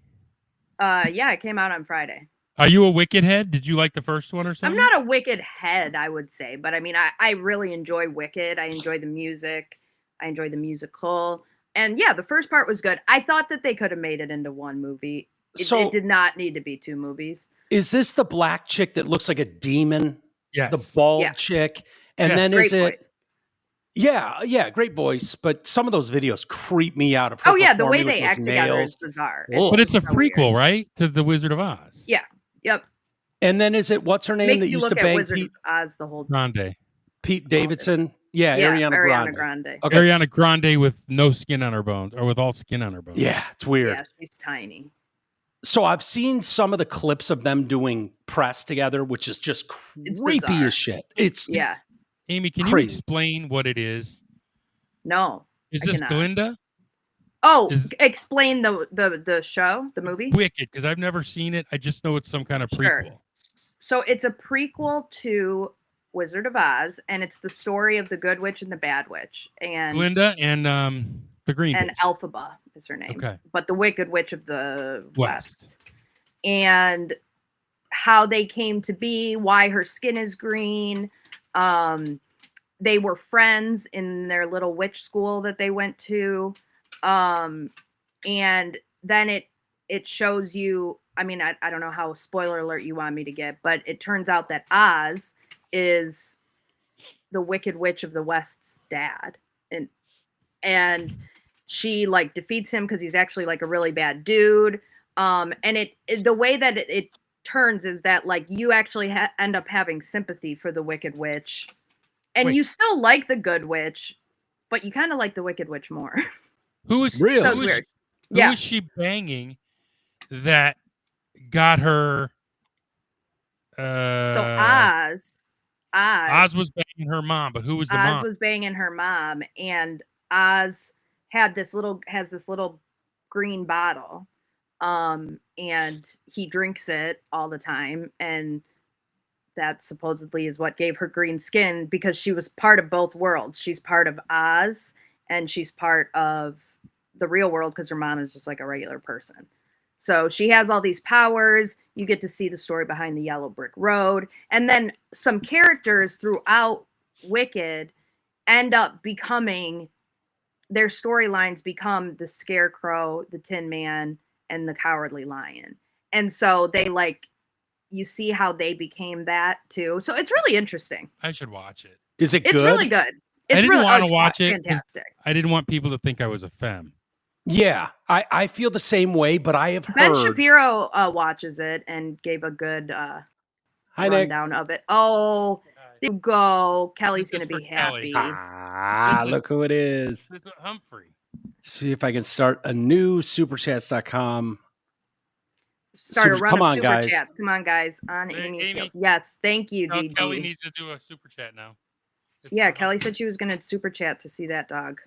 Yeah, it came out on Friday. Are you a Wicked head? Did you like the first one or something? I'm not a Wicked head, I would say, but I mean, I really enjoy Wicked. I enjoy the music. I enjoy the musical. And yeah, the first part was good. I thought that they could have made it into one movie. It did not need to be two movies. Is this the black chick that looks like a demon? Yes. The bald chick. And then is it? Voice. Yeah, great voice. But some of those videos creep me out of her. Oh yeah, the way they act together is bizarre. But it's a prequel, right? To The Wizard of Oz. Yeah. Yep. And then is it what's her name that used to bang Wizard of Oz the whole time? Grande. Pete Davidson. Yeah, Ariana Grande. Okay. Ariana Grande with no skin on her bones, or with all skin on her bones. Yeah, it's weird. Yeah, she's tiny. So I've seen some of the clips of them doing press together, which is just creepy as shit. It's Amy, can you explain what it is? No. Is this Glinda? Oh, explain the show, the movie? Wicked, because I've never seen it. I just know it's some kind of prequel. Sure. So it's a prequel to Wizard of Oz, and it's the story of the Good Witch and the Bad Witch. And Glinda and the Green and Witch. Elphaba is her name. Okay. But the Wicked Witch of the West. And how they came to be, why her skin is green. They were friends in their little witch school that they went to. And then it shows you, I mean, I don't know how spoiler alert you want me to get, but it turns out that Oz is the Wicked Witch of the West's dad. And she defeats him because he's actually a really bad dude. And the way that it turns is that you actually end up having sympathy for the Wicked Witch, and you still like the Good Witch, but you kind of like the Wicked Witch more. Who is really? Who is she banging that got her? So Oz was banging her mom, but who was the mom? Oz was banging her mom, and Oz has this little green bottle. And he drinks it all the time. And that supposedly is what gave her green skin, because she was part of both worlds. She's part of Oz and she's part of the real world because her mom is just like a regular person. So she has all these powers. You get to see the story behind the Yellow Brick Road. And then some characters throughout Wicked end up becoming, their storylines become the Scarecrow, the Tin Man, and the Cowardly Lion. And so they like, you see how they became that too. So it's really interesting. I should watch it. Is it good? It's really good. I didn't really, want to watch it. Fantastic. I didn't want people to think I was a femme. Yeah, I feel the same way, but I have Ben heard. Shapiro watches it and gave a good rundown of it. Oh, there you go. Kelly's going to be happy. Look who it is. This is Humphrey. See if I can start a new superchats.com. Start a run Come of on, super guys. chats. Come on, guys. On Amy's Amy. Yes, thank you, DG. Kelly needs to do a super chat now. Yeah, Kelly said she was going to super chat to see that dog.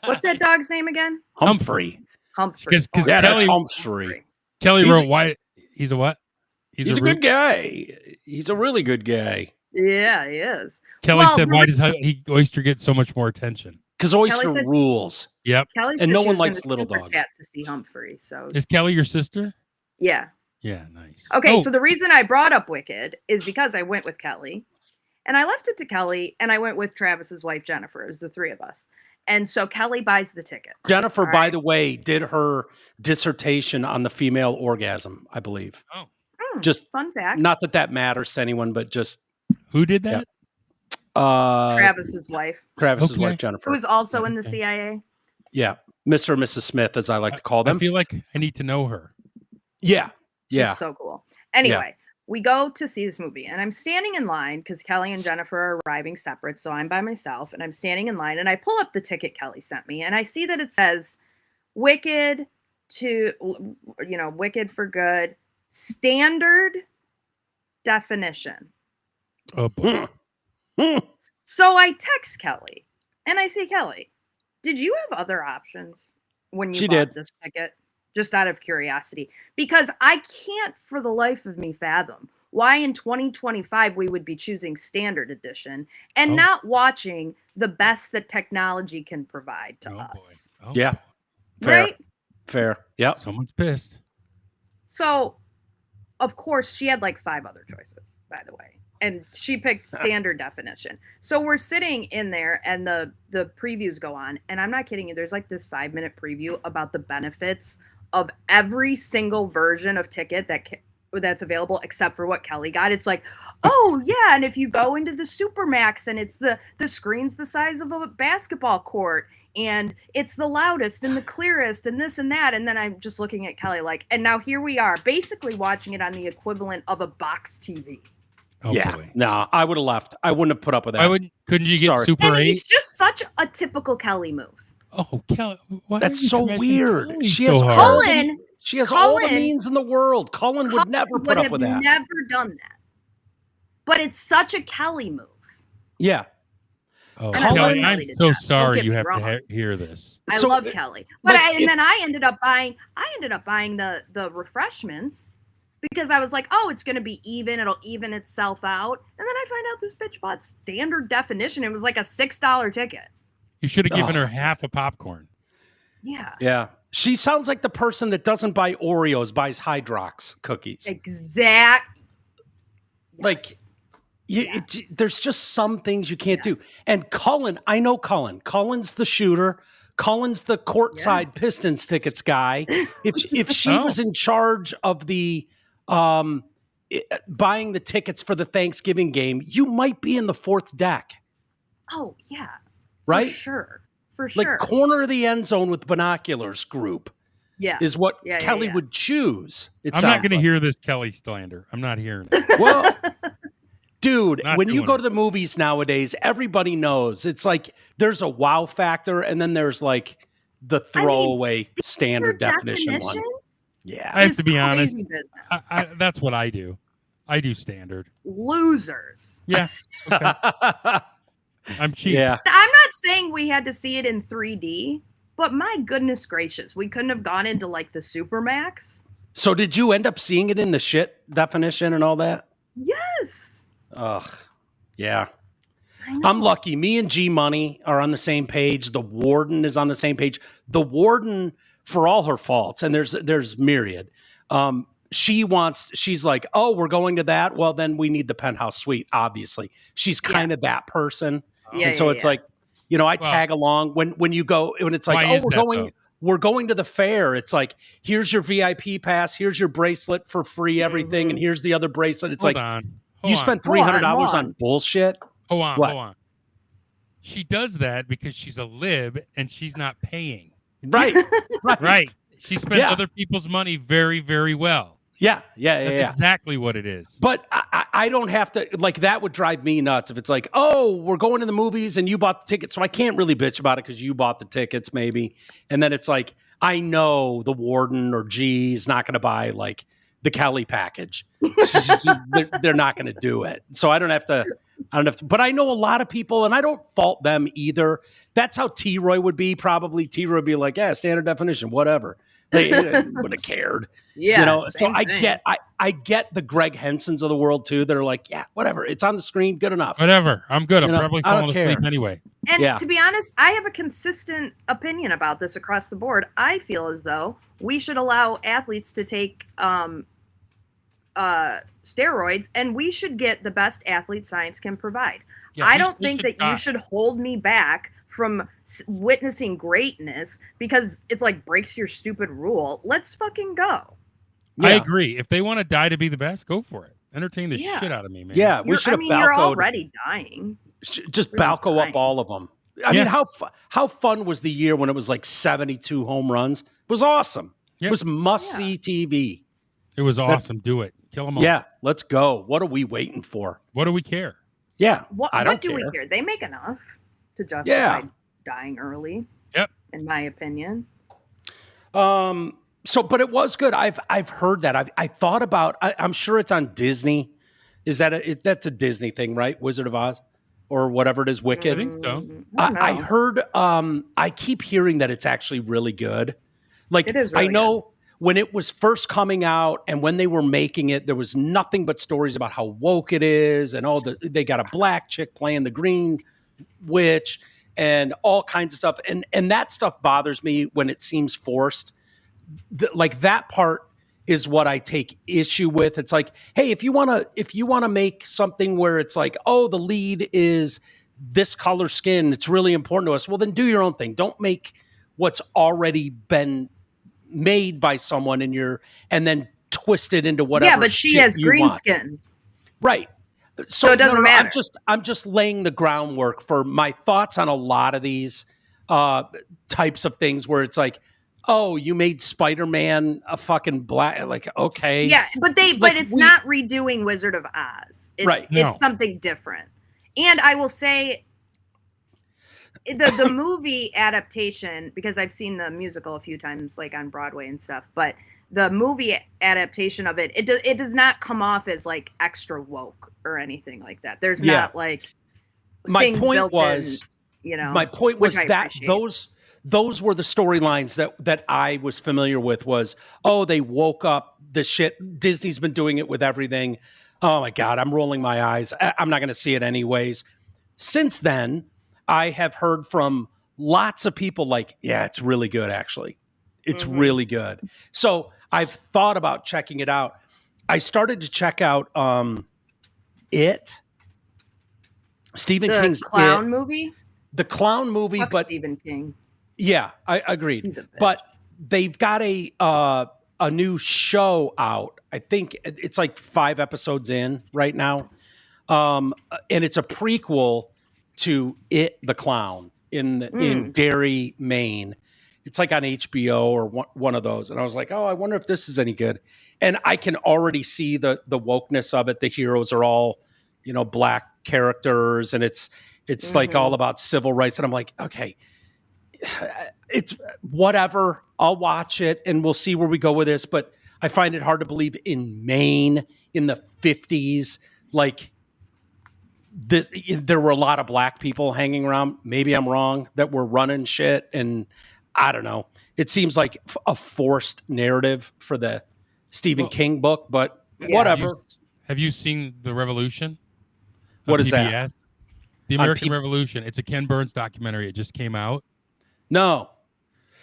What's that dog's name again? Humphrey. Because yeah, Kelly, that's Humphrey. Kelly wrote why he's a what? He's a good guy. He's a really good guy. Yeah, he is. Kelly said, why does Oyster get so much more attention? Because Oyster rules. Yep. Kelly and no one likes little dogs. Chat to see Humphrey. So is Kelly your sister? Yeah. Yeah, nice. Okay, so the reason I brought up Wicked is because I went with Kelly. And I left it to Kelly, and I went with Travis's wife, Jennifer. It was the three of us. And so Kelly buys the ticket. Jennifer, by the way, did her dissertation on the female orgasm, I believe. Oh. Just fun fact. Not that matters to anyone, but just. Who did that? Yeah. Travis's wife. Travis's wife, Jennifer. Who's also in the CIA. Yeah. Mr. and Mrs. Smith, as I like to call them. I feel like I need to know her. Yeah. Yeah. She's so cool. Anyway. We go to see this movie, and I'm standing in line because Kelly and Jennifer are arriving separate, so I'm by myself, and I'm standing in line, and I pull up the ticket Kelly sent me, and I see that it says Wicked Wicked for Good, standard definition. Oh, boy. So I text Kelly, and I say, Kelly, did you have other options when you bought this ticket? Just out of curiosity, because I can't for the life of me fathom why in 2025 we would be choosing standard edition and not watching the best that technology can provide to us. Yeah. Fair. Right? Fair. Yep. Someone's pissed. So, of course, she had like 5 other choices, by the way. And she picked standard definition. So we're sitting in there and the previews go on. And I'm not kidding you. There's like this 5-minute preview about the benefits of every single version of ticket that's available except for what Kelly got. It's like, oh yeah, and if you go into the Supermax and it's the screen's the size of a basketball court and it's the loudest and the clearest and this and that, and then I'm just looking at Kelly like, and now here we are basically watching it on the equivalent of a box TV. Oh, yeah, boy. No, I would have left. I wouldn't have put up with that. Couldn't you get Super 8? It's just such a typical Kelly move. Oh, Kelly! That's so weird. She has all the means in the world. Cullen would never put up with that. Never done that. But it's such a Kelly move. Yeah. Oh, Kelly, I'm so sorry you have to hear this. I love Kelly, but then I ended up buying the refreshments because I was like, oh, it's going to be even. It'll even itself out. And then I find out this bitch bought standard definition. It was like a $6 ticket. You should have given her half a popcorn. Yeah. Yeah. She sounds like the person that doesn't buy Oreos, buys Hydrox cookies. Exactly. Like, there's just some things you can't do. And Cullen, I know Cullen. Cullen's the shooter. Cullen's the courtside Pistons tickets guy. If she was in charge of the buying the tickets for the Thanksgiving game, you might be in the 4th deck. Oh, yeah. Right? For sure. Like corner of the end zone with binoculars group. Yeah. Is what Kelly would choose. I'm not going to hear this Kelly slander. I'm not hearing it. Well, dude, when you go to the movies nowadays, everybody knows. It's like there's a wow factor and then there's like the throwaway standard definition one. Yeah. I have to be honest. That's what I do. I do standard. Losers. Yeah. Okay. I'm cheap. Yeah. I'm not saying we had to see it in 3D, But my goodness gracious, we couldn't have gone into like the Supermax. So did you end up seeing it in the shit definition and all that? Yes. Ugh. Yeah. I'm lucky. Me and G Money are on the same page. The Warden is on the same page. The Warden, for all her faults, and there's myriad, she's like, oh, we're going to that. Well, then we need the penthouse suite, obviously. She's kind of that person. Yeah, and so it's like, I tag along when you go, when it's like, oh, we're going to the fair. It's like, here's your VIP pass. Here's your bracelet for free, everything. And here's the other bracelet. It's you spent $300 on bullshit. Hold on. She does that because she's a lib and she's not paying. Right. She spends other people's money very, very well. Yeah. That's exactly what it is. But I don't have to, like, that would drive me nuts if it's like, oh, we're going to the movies and you bought the tickets. So I can't really bitch about it because you bought the tickets maybe. And then it's like, I know the Warden or G is not going to buy like the Kelly package. They're not going to do it. So I don't have to, but I know a lot of people, and I don't fault them either. That's how T-Roy would be. Probably T-Roy would be like, yeah, standard definition, whatever. They would have cared. Yeah. So I get the Greg Hensons of the world too. That are like, yeah, whatever. It's on the screen. Good enough. Whatever. I'm good. I'm probably falling asleep anyway. And to be honest, I have a consistent opinion about this across the board. I feel as though we should allow athletes to take steroids, and we should get the best athlete science can provide. I don't think that you should hold me back from witnessing greatness because it's like breaks your stupid rule. Let's fucking go. I agree. If they want to die to be the best, go for it. Entertain the shit out of me, man. Yeah, we should have you're already dying. Just Balco up all of them. I mean, how fun was the year when it was like 72 home runs? It was awesome. It was must-see TV. It was awesome. Do it. Kill them all. Yeah, let's go. What are we waiting for? What do we care? Yeah, what do we care? They make enough to justify dying early. Yep. In my opinion. But it was good. I've heard that. I thought about. I'm sure it's on Disney. Is that that's a Disney thing, right? Wizard of Oz, or whatever it is. Wicked. I think so. I heard. I keep hearing that it's actually really good. Like, it is really I know. Good. When it was first coming out and when they were making it, there was nothing but stories about how woke it is and they got a black chick playing the green witch and all kinds of stuff. And that stuff bothers me when it seems forced. Like that part is what I take issue with. It's like, hey, if you want to make something where it's like, oh, the lead is this color skin, it's really important to us. Well, then do your own thing. Don't make what's already been made by someone and then twist it into whatever. Yeah, but she has green skin. Right. So it doesn't matter. I'm just laying the groundwork for my thoughts on a lot of these types of things where it's like, oh, you made Spider-Man a fucking black, like, okay. Yeah, but it's not redoing Wizard of Oz. It's something different. And I will say the movie adaptation, because I've seen the musical a few times, like on Broadway and stuff, but the movie adaptation of it does not come off as like extra woke or anything like that. There's not like my point was that those were the storylines that I was familiar with was, oh, they woke up the shit. Disney's been doing it with everything. Oh my God, I'm rolling my eyes. I'm not going to see it anyways. Since then, I have heard from lots of people like, yeah, it's really good, actually. It's really good. So I've thought about checking it out. I started to check out It. Stephen King's clown movie? The clown movie. Fuck but Stephen King. Yeah, I agreed. But they've got a new show out. I think it's like 5 episodes in right now. And it's a prequel to It, the Clown in Derry, Maine. It's like on HBO or one of those. And I was like, oh, I wonder if this is any good. And I can already see the wokeness of it. The heroes are all, black characters, and it's like all about civil rights. And I'm like, okay, it's whatever. I'll watch it and we'll see where we go with this. But I find it hard to believe in Maine in the 50s, like, there were a lot of black people hanging around. Maybe I'm wrong, that were running shit. And I don't know. It seems like a forced narrative for the Stephen King book, but whatever. Have you seen The Revolution? What is PBS? that? The American Revolution. It's a Ken Burns documentary. It just came out. No.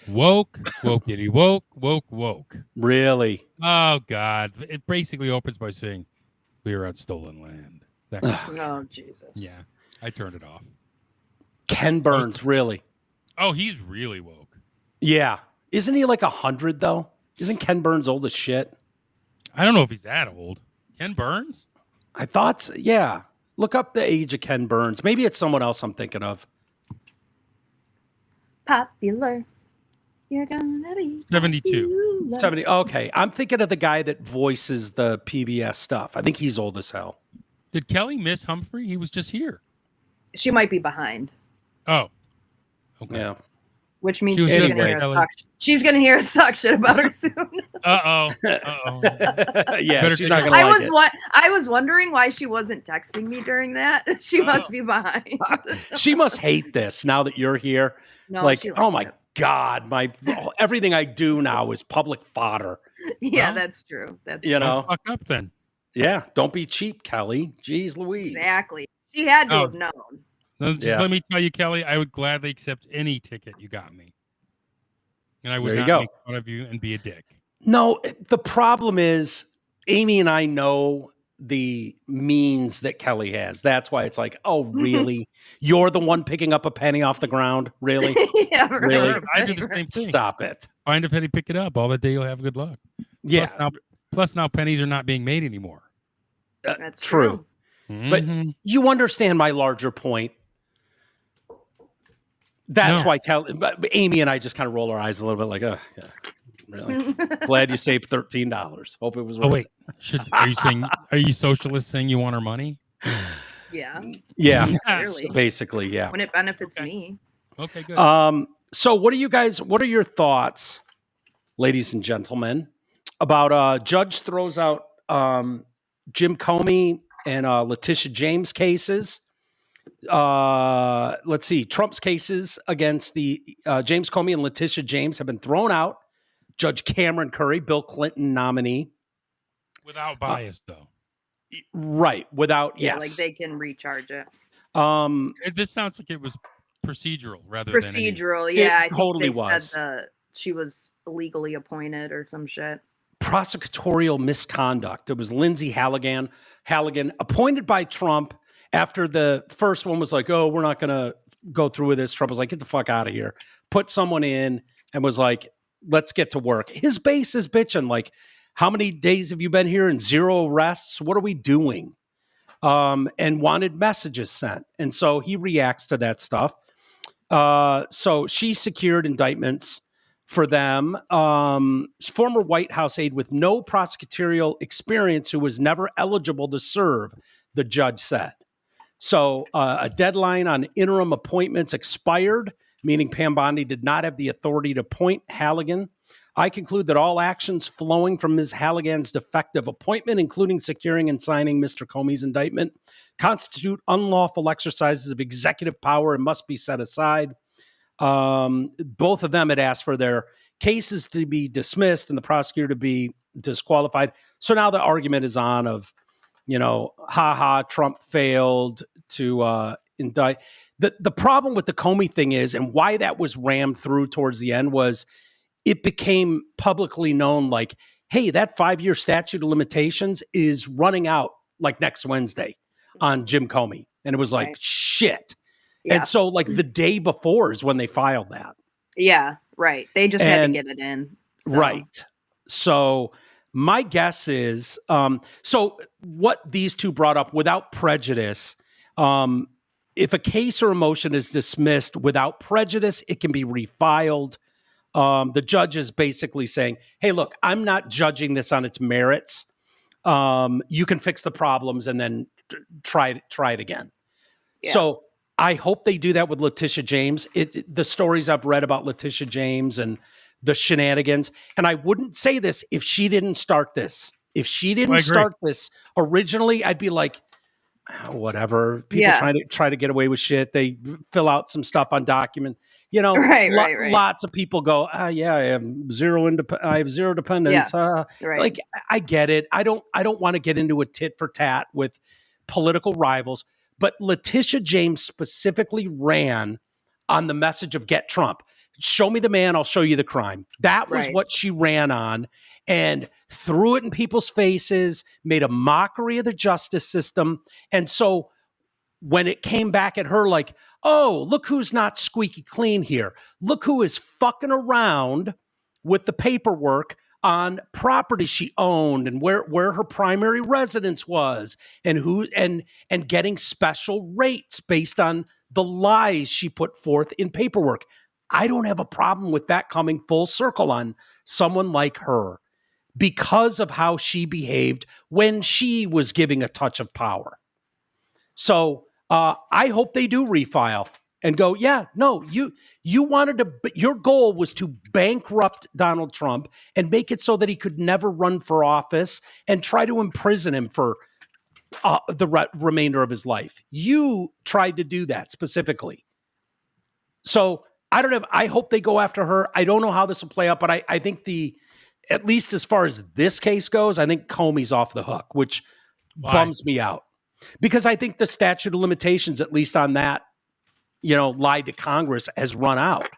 Wokeity, woke. Really? Oh, God. It basically opens by saying, we are on stolen land. Oh, Jesus. Yeah. I turned it off. Ken Burns, really? Oh, he's really woke. Yeah. Isn't he like 100, though? Isn't Ken Burns old as shit? I don't know if he's that old. Ken Burns? I thought so. Yeah. Look up the age of Ken Burns. Maybe it's someone else I'm thinking of. Popular. You're gonna be 72. 70. Okay. I'm thinking of the guy that voices the PBS stuff. I think he's old as hell. Did Kelly miss Humphrey? He was just here. She might be behind. Oh. Okay. Yeah. Which means she's gonna hear us talk shit about her soon. Uh-oh. Yeah, she's not gonna I was wondering why she wasn't texting me during that. She must be behind. She must hate this now that you're here. No, like, oh my God, everything I do now is public fodder. Yeah, that's true. That's fuck up then. Yeah, don't be cheap, Kelly. Jeez Louise. Exactly. She had to have known. Let me tell you, Kelly, I would gladly accept any ticket you got me. And I would not make fun of you and be a dick. No, the problem is Amy and I know the means that Kelly has. That's why it's like, oh, really? You're the one picking up a penny off the ground? Really? Yeah, right, really? Right, I do the same thing. Stop it. Find a penny, pick it up. All that day you'll have good luck. Yeah. Plus now pennies are not being made anymore. That's true. But you understand my larger point. That's why Amy and I just kind of roll our eyes a little bit like, oh, yeah, really? Glad you saved $13. Hope it was worth it. Are you socialists saying you want our money? Yeah. Yeah. Clearly. Basically, yeah. When it benefits me. Okay, good. So what are your thoughts, ladies and gentlemen, about judge throws out Jim Comey and Letitia James cases? Let's see. Trump's cases against the James Comey and Letitia James have been thrown out. Judge Cameron Curry, Bill Clinton nominee. Without bias, though. Right. Without, yeah, yes. like they can recharge it. This sounds like it was procedural rather than procedural. Yeah, I think totally was. Said she was illegally appointed or some shit. Prosecutorial misconduct. It was Lindsay Halligan appointed by Trump. After the first one was like, oh, we're not going to go through with this. Trump was like, get the fuck out of here. Put someone in and was like, let's get to work. His base is bitching. Like, how many days have you been here and 0 arrests? What are we doing? And wanted messages sent. And so he reacts to that stuff. So she secured indictments for them. Former White House aide with no prosecutorial experience who was never eligible to serve, the judge said. So a deadline on interim appointments expired, meaning Pam Bondi did not have the authority to appoint Halligan. I conclude that all actions flowing from Ms. Halligan's defective appointment, including securing and signing Mr. Comey's indictment, constitute unlawful exercises of executive power and must be set aside. Both of them had asked for their cases to be dismissed and the prosecutor to be disqualified. So now the argument is on of, Trump failed to indict. The problem with the Comey thing is, and why that was rammed through towards the end, was it became publicly known like, hey, that 5-year statute of limitations is running out like next Wednesday on Jim Comey. And it was like, shit. Yeah. And so like the day before is when they filed that. Yeah, right. They just had to get it in. So. Right. So my guess is, so what these two brought up without prejudice, if a case or a motion is dismissed without prejudice, it can be refiled. The judge is basically saying, hey, look, I'm not judging this on its merits. You can fix the problems and then try it again. Yeah. So I hope they do that with Letitia James. The stories I've read about Letitia James and the shenanigans, and I wouldn't say this if she didn't start this. If she didn't start this originally, I'd be like, whatever. People try to get away with shit. They fill out some stuff on document. Right. Lots of people go, yeah, I have zero dependence. Right. Like, I get it. I don't want to get into a tit for tat with political rivals, but Letitia James specifically ran on the message of get Trump. Show me the man, I'll show you the crime. That was what she ran on, and threw it in people's faces, made a mockery of the justice system. And so when it came back at her like, oh, look who's not squeaky clean here. Look who is fucking around with the paperwork on property she owned and where her primary residence was, and getting special rates based on the lies she put forth in paperwork. I don't have a problem with that coming full circle on someone like her because of how she behaved when she was giving a touch of power. So I hope they do refile and go, yeah, no, you wanted to, but your goal was to bankrupt Donald Trump and make it so that he could never run for office and try to imprison him for the remainder of his life. You tried to do that specifically. So I hope they go after her. I don't know how this will play out, but I think at least as far as this case goes, I think Comey's off the hook, which bums me out. Because I think the statute of limitations, at least on that, lie to Congress, has run out.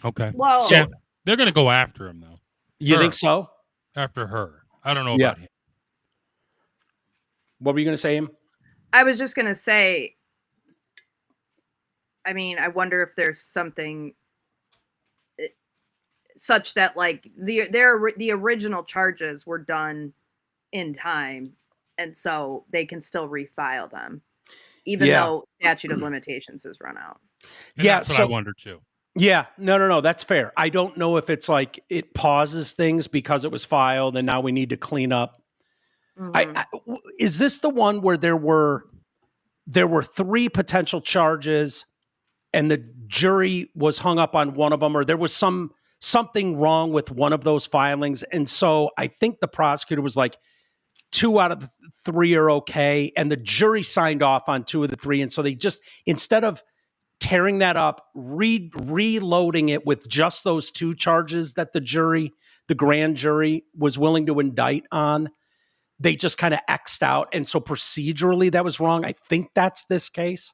Okay. Well, so they're going to go after him, though. You think so? After her. I don't know about him. What were you going to say, Em? I was just going to say, I mean, I wonder if there's something such that, like, the original charges were done in time, and so they can still refile them, even though statute of limitations has run out. And that's what I wonder too. Yeah, no, that's fair. I don't know if it's like it pauses things because it was filed and now we need to clean up. Mm-hmm. Is this the one where there were 3 potential charges and the jury was hung up on one of them, or there was something wrong with one of those filings? And so I think the prosecutor was like, 2 out of the 3 are okay, and the jury signed off on 2 of the 3. And so they just, instead of tearing that up, reloading it with just those 2 charges that the grand jury was willing to indict on, they just kind of X'd out. And so procedurally that was wrong. I think that's this case.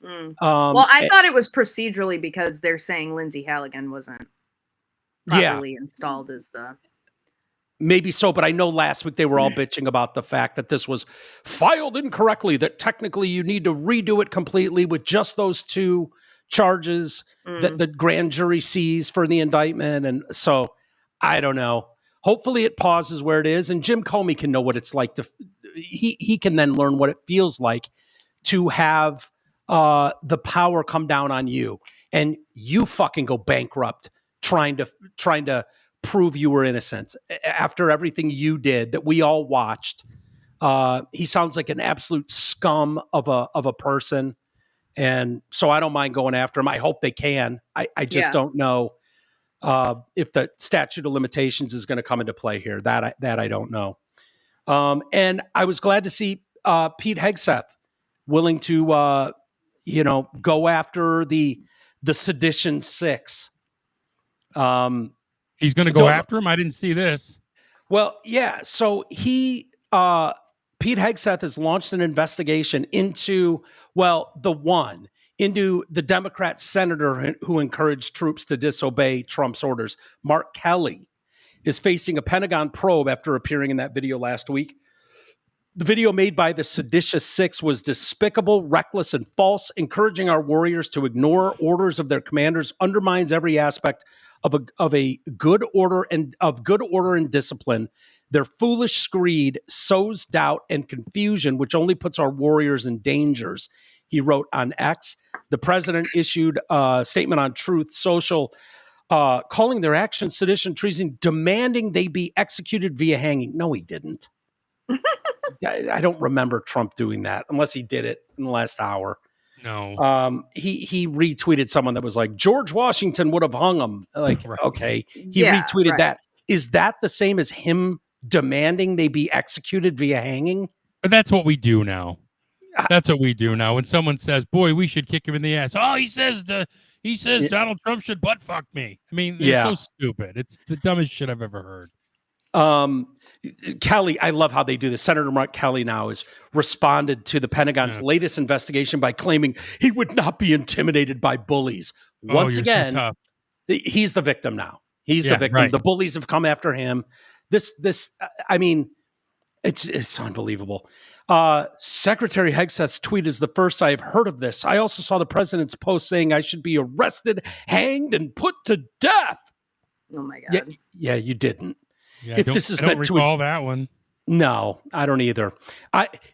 Well, I thought it was procedurally because they're saying Lindsay Halligan wasn't properly installed as the... Maybe so, but I know last week they were all bitching about the fact that this was filed incorrectly, that technically you need to redo it completely with just those 2 charges that the grand jury sees for the indictment. And so I don't know. Hopefully it pauses where it is, and Jim Comey can know what it's like he can then learn what it feels like to have the power come down on you and you fucking go bankrupt trying to prove you were innocent after everything you did that we all watched. He sounds like an absolute scum of a person. And so I don't mind going after him. I hope they can. I just don't know if the statute of limitations is going to come into play here. That I don't know. And I was glad to see Pete Hegseth willing to go after the Sedition 6. He's going to go after him? I didn't see this. Well, yeah. So Pete Hegseth has launched an investigation into the Democrat senator who encouraged troops to disobey Trump's orders. Mark Kelly is facing a Pentagon probe after appearing in that video last week. The video made by the Seditious 6 was despicable, reckless, and false. Encouraging our warriors to ignore orders of their commanders undermines every aspect of a good order and discipline. Their foolish screed sows doubt and confusion, which only puts our warriors in dangers. He wrote on X. The president issued a statement on Truth Social, calling their actions sedition, treason, demanding they be executed via hanging. No, he didn't. I don't remember Trump doing that unless he did it in the last hour. No. He retweeted someone that was like, George Washington would have hung him. Like, right. Okay. He retweeted that. Is that the same as him demanding they be executed via hanging. But that's what we do now. That's what we do now. When someone says, "Boy, we should kick him in the ass," oh, he says Donald Trump should butt fuck me. I mean, they're so stupid. It's the dumbest shit I've ever heard. Kelly, I love how they do this. Senator Mark Kelly now has responded to the Pentagon's latest investigation by claiming he would not be intimidated by bullies. Once again, he's the victim now. He's the victim. Right. The bullies have come after him. I mean, it's unbelievable. Secretary Hegseth's tweet is the first I have heard of this. I also saw the president's post saying I should be arrested, hanged, and put to death. Oh my God. Yeah, you didn't. Yeah, if this is meant to recall that one. No, I don't either.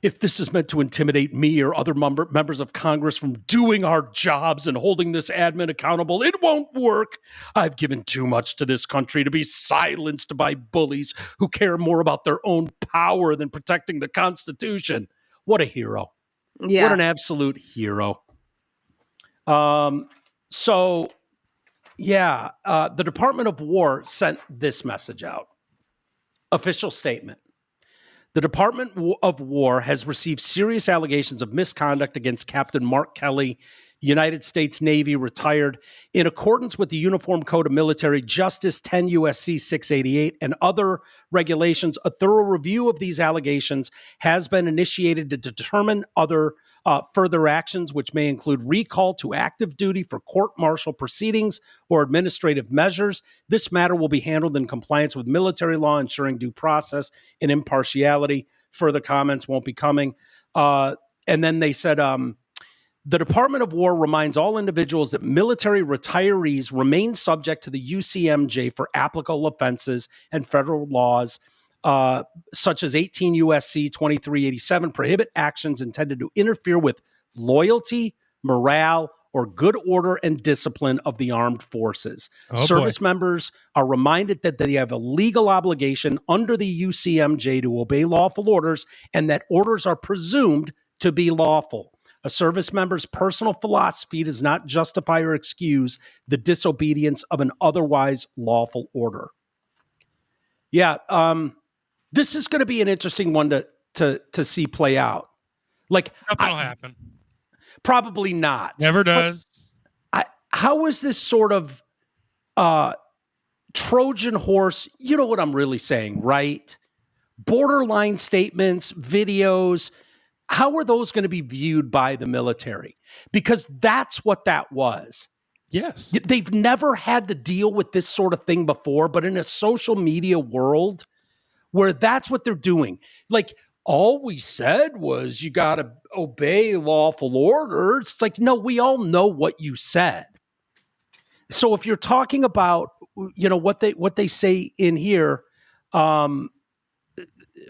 If this is meant to intimidate me or other members of Congress from doing our jobs and holding this admin accountable, it won't work. I've given too much to this country to be silenced by bullies who care more about their own power than protecting the Constitution. What a hero. Yeah. What an absolute hero. The Department of War sent this message out. Official statement. The Department of War has received serious allegations of misconduct against Captain Mark Kelly, United States Navy, retired, in accordance with the Uniform Code of Military Justice 10 U.S.C. 688 and other regulations. A thorough review of these allegations has been initiated to determine other further actions, which may include recall to active duty for court-martial proceedings or administrative measures. This matter will be handled in compliance with military law, ensuring due process and impartiality. Further comments won't be coming. And then they said, the Department of War reminds all individuals that military retirees remain subject to the UCMJ for applicable offenses and federal laws, such as 18 U.S.C. 2387, prohibit actions intended to interfere with loyalty, morale, or good order and discipline of the armed forces. Service members are reminded that they have a legal obligation under the UCMJ to obey lawful orders and that orders are presumed to be lawful. A service member's personal philosophy does not justify or excuse the disobedience of an otherwise lawful order. Yeah, this is going to be an interesting one to see play out. Like, nothing will happen. Probably not. Never does. How is this sort of Trojan horse? You know what I'm really saying, right? Borderline statements, videos. How are those going to be viewed by the military? Because that's what that was. Yes. They've never had to deal with this sort of thing before, but in a social media world where that's what they're doing. Like, all we said was you got to obey lawful orders. It's like, no, we all know what you said. So if you're talking about, what they say in here,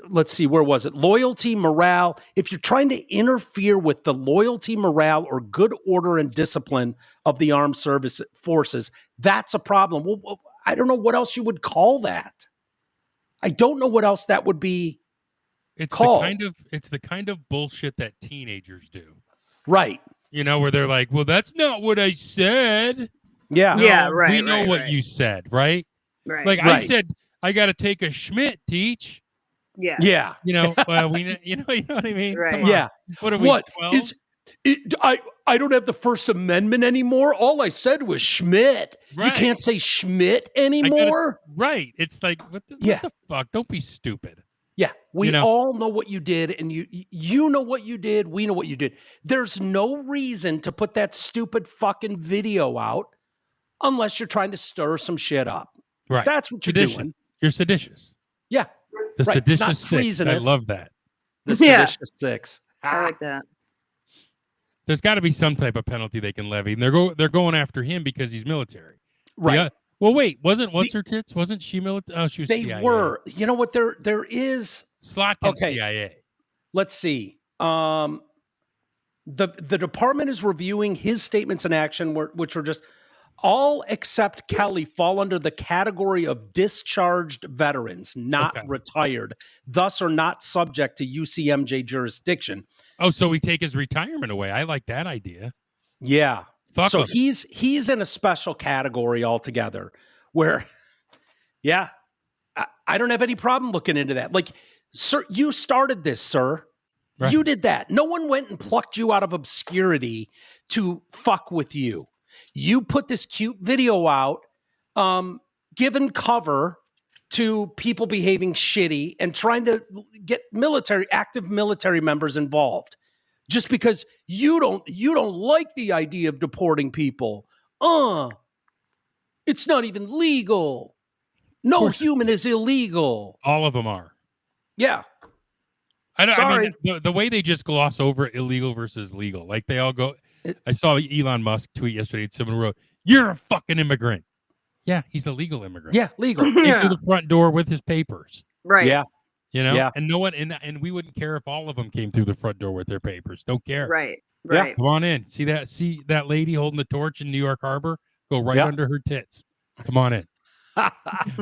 let's see, where was it? Loyalty, morale. If you're trying to interfere with the loyalty, morale, or good order and discipline of the armed service forces, that's a problem. Well, I don't know what else you would call that. I don't know what else that would be called. It's the kind of bullshit that teenagers do. Right. Where they're like, well, that's not what I said. Yeah. No, yeah, right. We know what you said, right? Right. Like I said, I got to take a Schmidt, teach. Yeah. Yeah. You know what I mean? Right. Yeah. What are we, 12? I don't have the First Amendment anymore. All I said was Schmidt. Right. You can't say Schmidt anymore. Right. It's like, what the fuck? Don't be stupid. Yeah. We all know what you did, and you know what you did. We know what you did. There's no reason to put that stupid fucking video out unless you're trying to stir some shit up. Right. That's what you're doing. You're seditious. Yeah. The right. seditious It's not six. treasonous. I love that. The seditious six. I like that. There's got to be some type of penalty they can levy, and they're going after him because he's military. Right. Well, wait. What's her tits? Wasn't she military? Oh, she was they CIA. Were. You know what? There is Slotkin CIA. Let's see. The department is reviewing his statements in action, which are just all except Kelly fall under the category of discharged veterans, not retired, thus are not subject to UCMJ jurisdiction. Oh, so we take his retirement away. I like that idea. Yeah. Fuck so him. he's in a special category altogether where, yeah, I don't have any problem looking into that. Like, sir, you started this, sir. Right. You did that. No one went and plucked you out of obscurity to fuck with you. You put this cute video out, given cover to people behaving shitty and trying to get active military members involved. Just because you don't like the idea of deporting people. It's not even legal. No human is illegal. All of them are. Yeah. I mean, the way they just gloss over illegal versus legal, like they all go. I saw Elon Musk tweet yesterday. Someone wrote, "You're a fucking immigrant." Yeah, he's a legal immigrant. Yeah, legal. Into the front door with his papers. Right. Yeah. You know, and no one, and we wouldn't care if all of them came through the front door with their papers. Don't care. Right. Yeah. Come on in. See that lady holding the torch in New York Harbor? Go right under her tits. Come on in.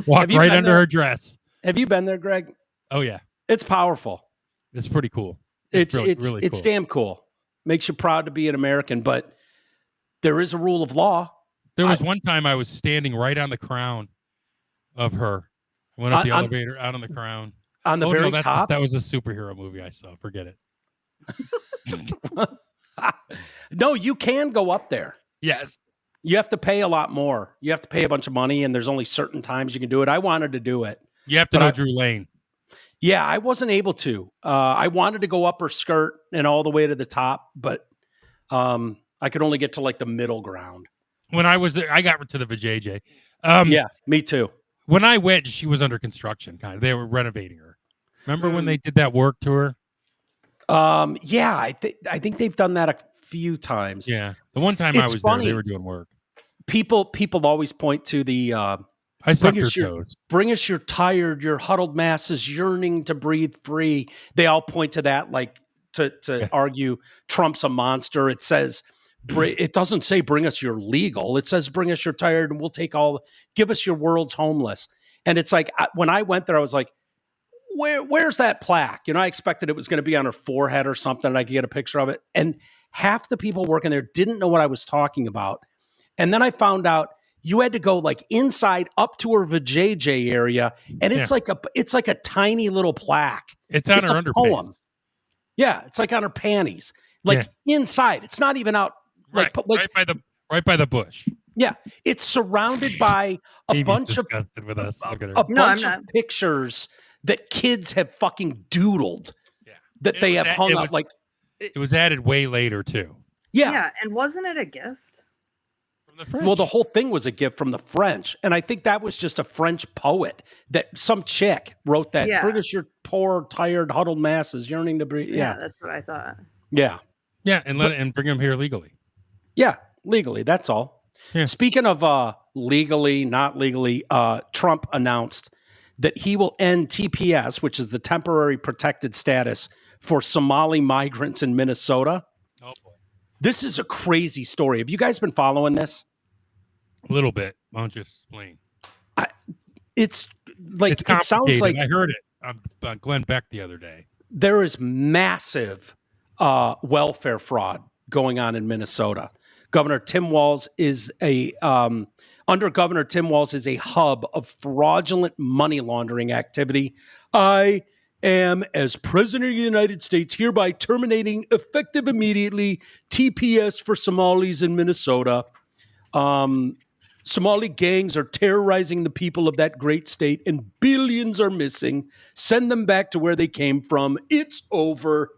Walk right under her dress. Have you been there, Greg? Oh yeah. It's powerful. It's pretty cool. It's really cool. It's damn cool. Makes you proud to be an American, but there is a rule of law. There was one time I was standing right on the crown of her. I went up the elevator, out on the crown. On the very top? That was a superhero movie I saw. Forget it. No, you can go up there. Yes. You have to pay a lot more. You have to pay a bunch of money, and there's only certain times you can do it. I wanted to do it. You have to know Drew Lane. Yeah, I wasn't able to. I wanted to go up her skirt and all the way to the top, but I could only get to like the middle ground. When I was there, I got to the vajayjay. Yeah, me too. When I went, she was under construction, kind of. They were renovating her. Remember when they did that work to her? Yeah, I think they've done that a few times. Yeah, the one time I was there, they were doing work. People always point to the I sucked her toes. Bring us your tired, your huddled masses yearning to breathe free. They all point to that, like to argue Trump's a monster. It says, it doesn't say bring us your legal. It says bring us your tired, and we'll give us your world's homeless. And it's like when I went there, I was like, where's that plaque? You know, I expected it was going to be on her forehead or something, and I could get a picture of it. And half the people working there didn't know what I was talking about. And then I found out you had to go like inside up to her vajayjay area, and it's like a tiny little plaque. It's on her underpants. Poem. Yeah, it's like on her panties, like inside. It's not even out, like right by the bush. Yeah, it's surrounded by a bunch of with us. bunch of pictures that kids have fucking doodled. Yeah, that they have hung up. Like it was added way later too. Yeah, and wasn't it a gift? Well, the whole thing was a gift from the French. And I think that was just a French poet that some chick wrote that. Yeah. Bring us your poor, tired, huddled masses yearning to breathe. Yeah, that's what I thought. Yeah. Yeah, and bring them here legally. Yeah, legally. That's all. Yeah. Speaking of legally, not legally, Trump announced that he will end TPS, which is the temporary protected status for Somali migrants in Minnesota. Oh, boy. This is a crazy story. Have you guys been following this? A little bit. Why don't you explain? It's like, it sounds like I heard it on Glenn Beck the other day. There is massive welfare fraud going on in Minnesota. Governor Tim Walz is under Governor Tim Walz is a hub of fraudulent money laundering activity. I am, as President of the United States, hereby terminating effective immediately TPS for Somalis in Minnesota. Somali gangs are terrorizing the people of that great state, and billions are missing. Send them back to where they came from. It's over.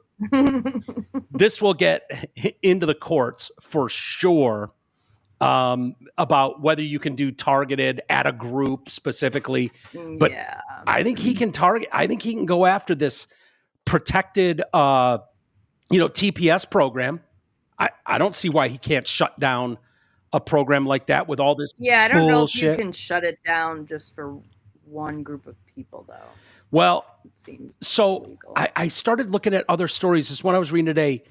This will get into the courts for sure, about whether you can do targeted at a group specifically. But yeah. I think he can target. I think he can go after this protected, TPS program. I don't see why he can't shut down a program like that with all this. Yeah, I don't know if you can shut it down just for one group of people, though. Well, so I started looking at other stories. This is one I was reading today.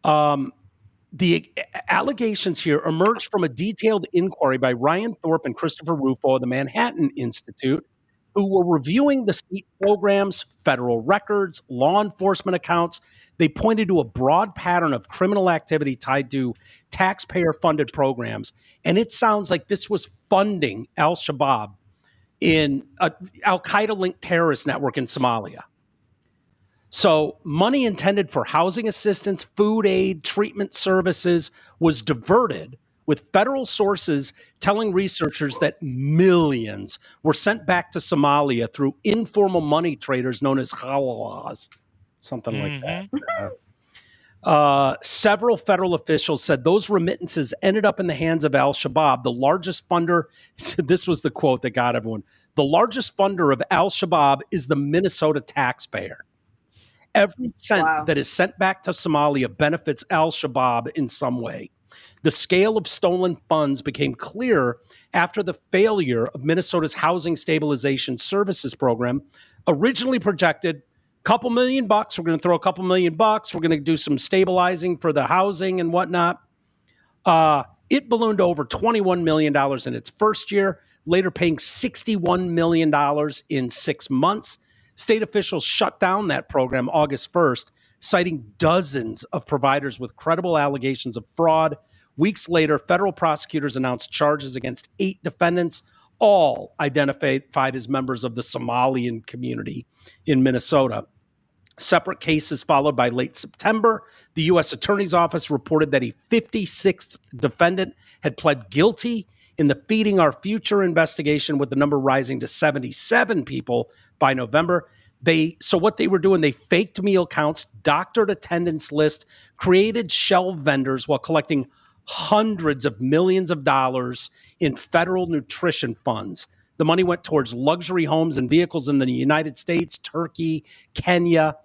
The allegations here emerged from a detailed inquiry by Ryan Thorpe and Christopher Rufo of the Manhattan Institute, who were reviewing the state programs, federal records, law enforcement accounts. They pointed to a broad pattern of criminal activity tied to taxpayer-funded programs. And it sounds like this was funding al-Shabaab in an Al-Qaeda-linked terrorist network in Somalia. So money intended for housing assistance, food aid, treatment services was diverted, with federal sources telling researchers that millions were sent back to Somalia through informal money traders known as halalas, something like that. Several federal officials said those remittances ended up in the hands of Al-Shabaab, the largest funder. This was the quote that got everyone. The largest funder of Al-Shabaab is the Minnesota taxpayer. Every cent that is sent back to Somalia benefits Al-Shabaab in some way. The scale of stolen funds became clearer after the failure of Minnesota's Housing Stabilization Services Program, originally projected couple $1 million. We're going to throw a couple $1 million. We're going to do some stabilizing for the housing and whatnot. It ballooned to over $21 million in its first year, later paying $61 million in 6 months. State officials shut down that program August 1st, citing dozens of providers with credible allegations of fraud. Weeks later, federal prosecutors announced charges against 8 defendants, all identified as members of the Somalian community in Minnesota. Separate cases followed by late September. The U.S. Attorney's Office reported that a 56th defendant had pled guilty in the Feeding Our Future investigation, with the number rising to 77 people by November. So what they were doing, they faked meal counts, doctored attendance list, created shell vendors while collecting hundreds of millions of dollars in federal nutrition funds. The money went towards luxury homes and vehicles in the United States, Turkey, Kenya.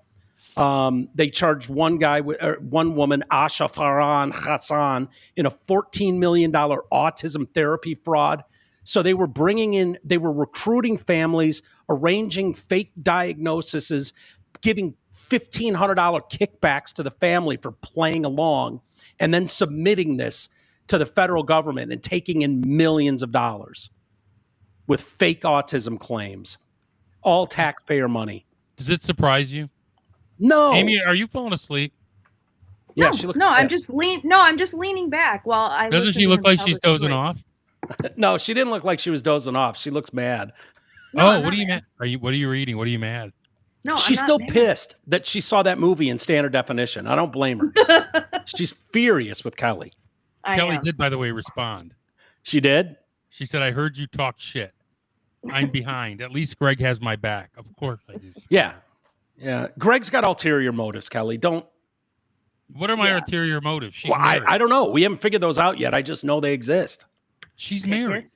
They charged one woman, Asha Farhan Hassan, in a $14 million autism therapy fraud. So they were recruiting families, arranging fake diagnoses, giving $1,500 kickbacks to the family for playing along, and then submitting this to the federal government and taking in millions of dollars with fake autism claims, all taxpayer money. Does it surprise you? No. Amy, are you falling asleep? Yeah, I'm just leaning back while I. Doesn't she look like she's dozing off? No, she didn't look like she was dozing off. She looks mad. No, what are you mad? What are you reading? What are you mad? No, she's still pissed that she saw that movie in standard definition. I don't blame her. She's furious with Kelly. Kelly did, by the way, respond. She did? She said, I heard you talk shit. I'm behind. At least Greg has my back. Of course I do. Yeah. Yeah. Greg's got ulterior motives, Kelly. What are my ulterior motives? She's married. I don't know. We haven't figured those out yet. I just know they exist. She's married.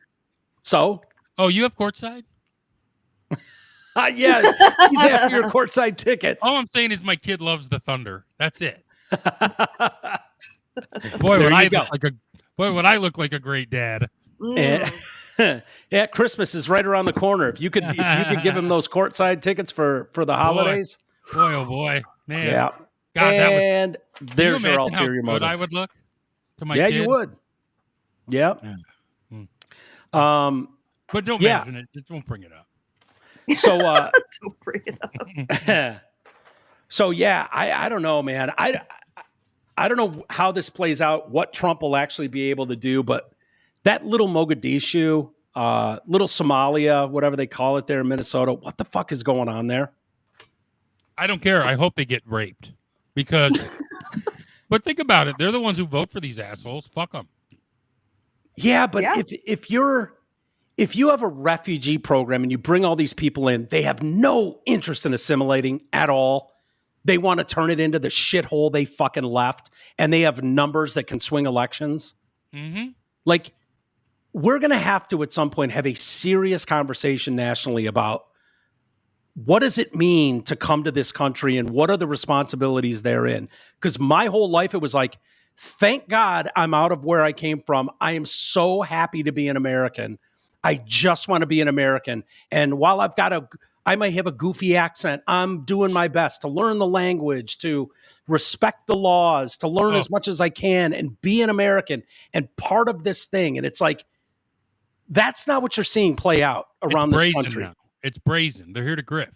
So? Oh, you have courtside? Yeah. He's after your courtside tickets. All I'm saying is my kid loves the Thunder. That's it. Boy, would I look like a great dad. Yeah, Christmas is right around the corner. If you could give him those courtside tickets for the holidays. Boy, oh boy. Man. Yeah. God, there's your ulterior motive. I would look to my kid. Yeah, you would. Yeah. But don't mention it. Just don't bring it up. So don't bring it up. So yeah, I don't know, man. I don't know how this plays out, what Trump will actually be able to do, but that little Mogadishu, little Somalia, whatever they call it there in Minnesota, what the fuck is going on there? I don't care. I hope they get raped because, but think about it. They're the ones who vote for these assholes. Fuck them. Yeah, but if you have a refugee program and you bring all these people in, they have no interest in assimilating at all. They want to turn it into the shithole they fucking left, and they have numbers that can swing elections. Mm-hmm. Like, we're going to have to, at some point, have a serious conversation nationally about what does it mean to come to this country and what are the responsibilities therein? Because my whole life, it was like, thank God I'm out of where I came from. I am so happy to be an American. I just want to be an American. And while I might have a goofy accent, I'm doing my best to learn the language, to respect the laws, to learn as much as I can and be an American and part of this thing. And it's like, that's not what you're seeing play out around this country. Now. It's brazen. They're here to grift.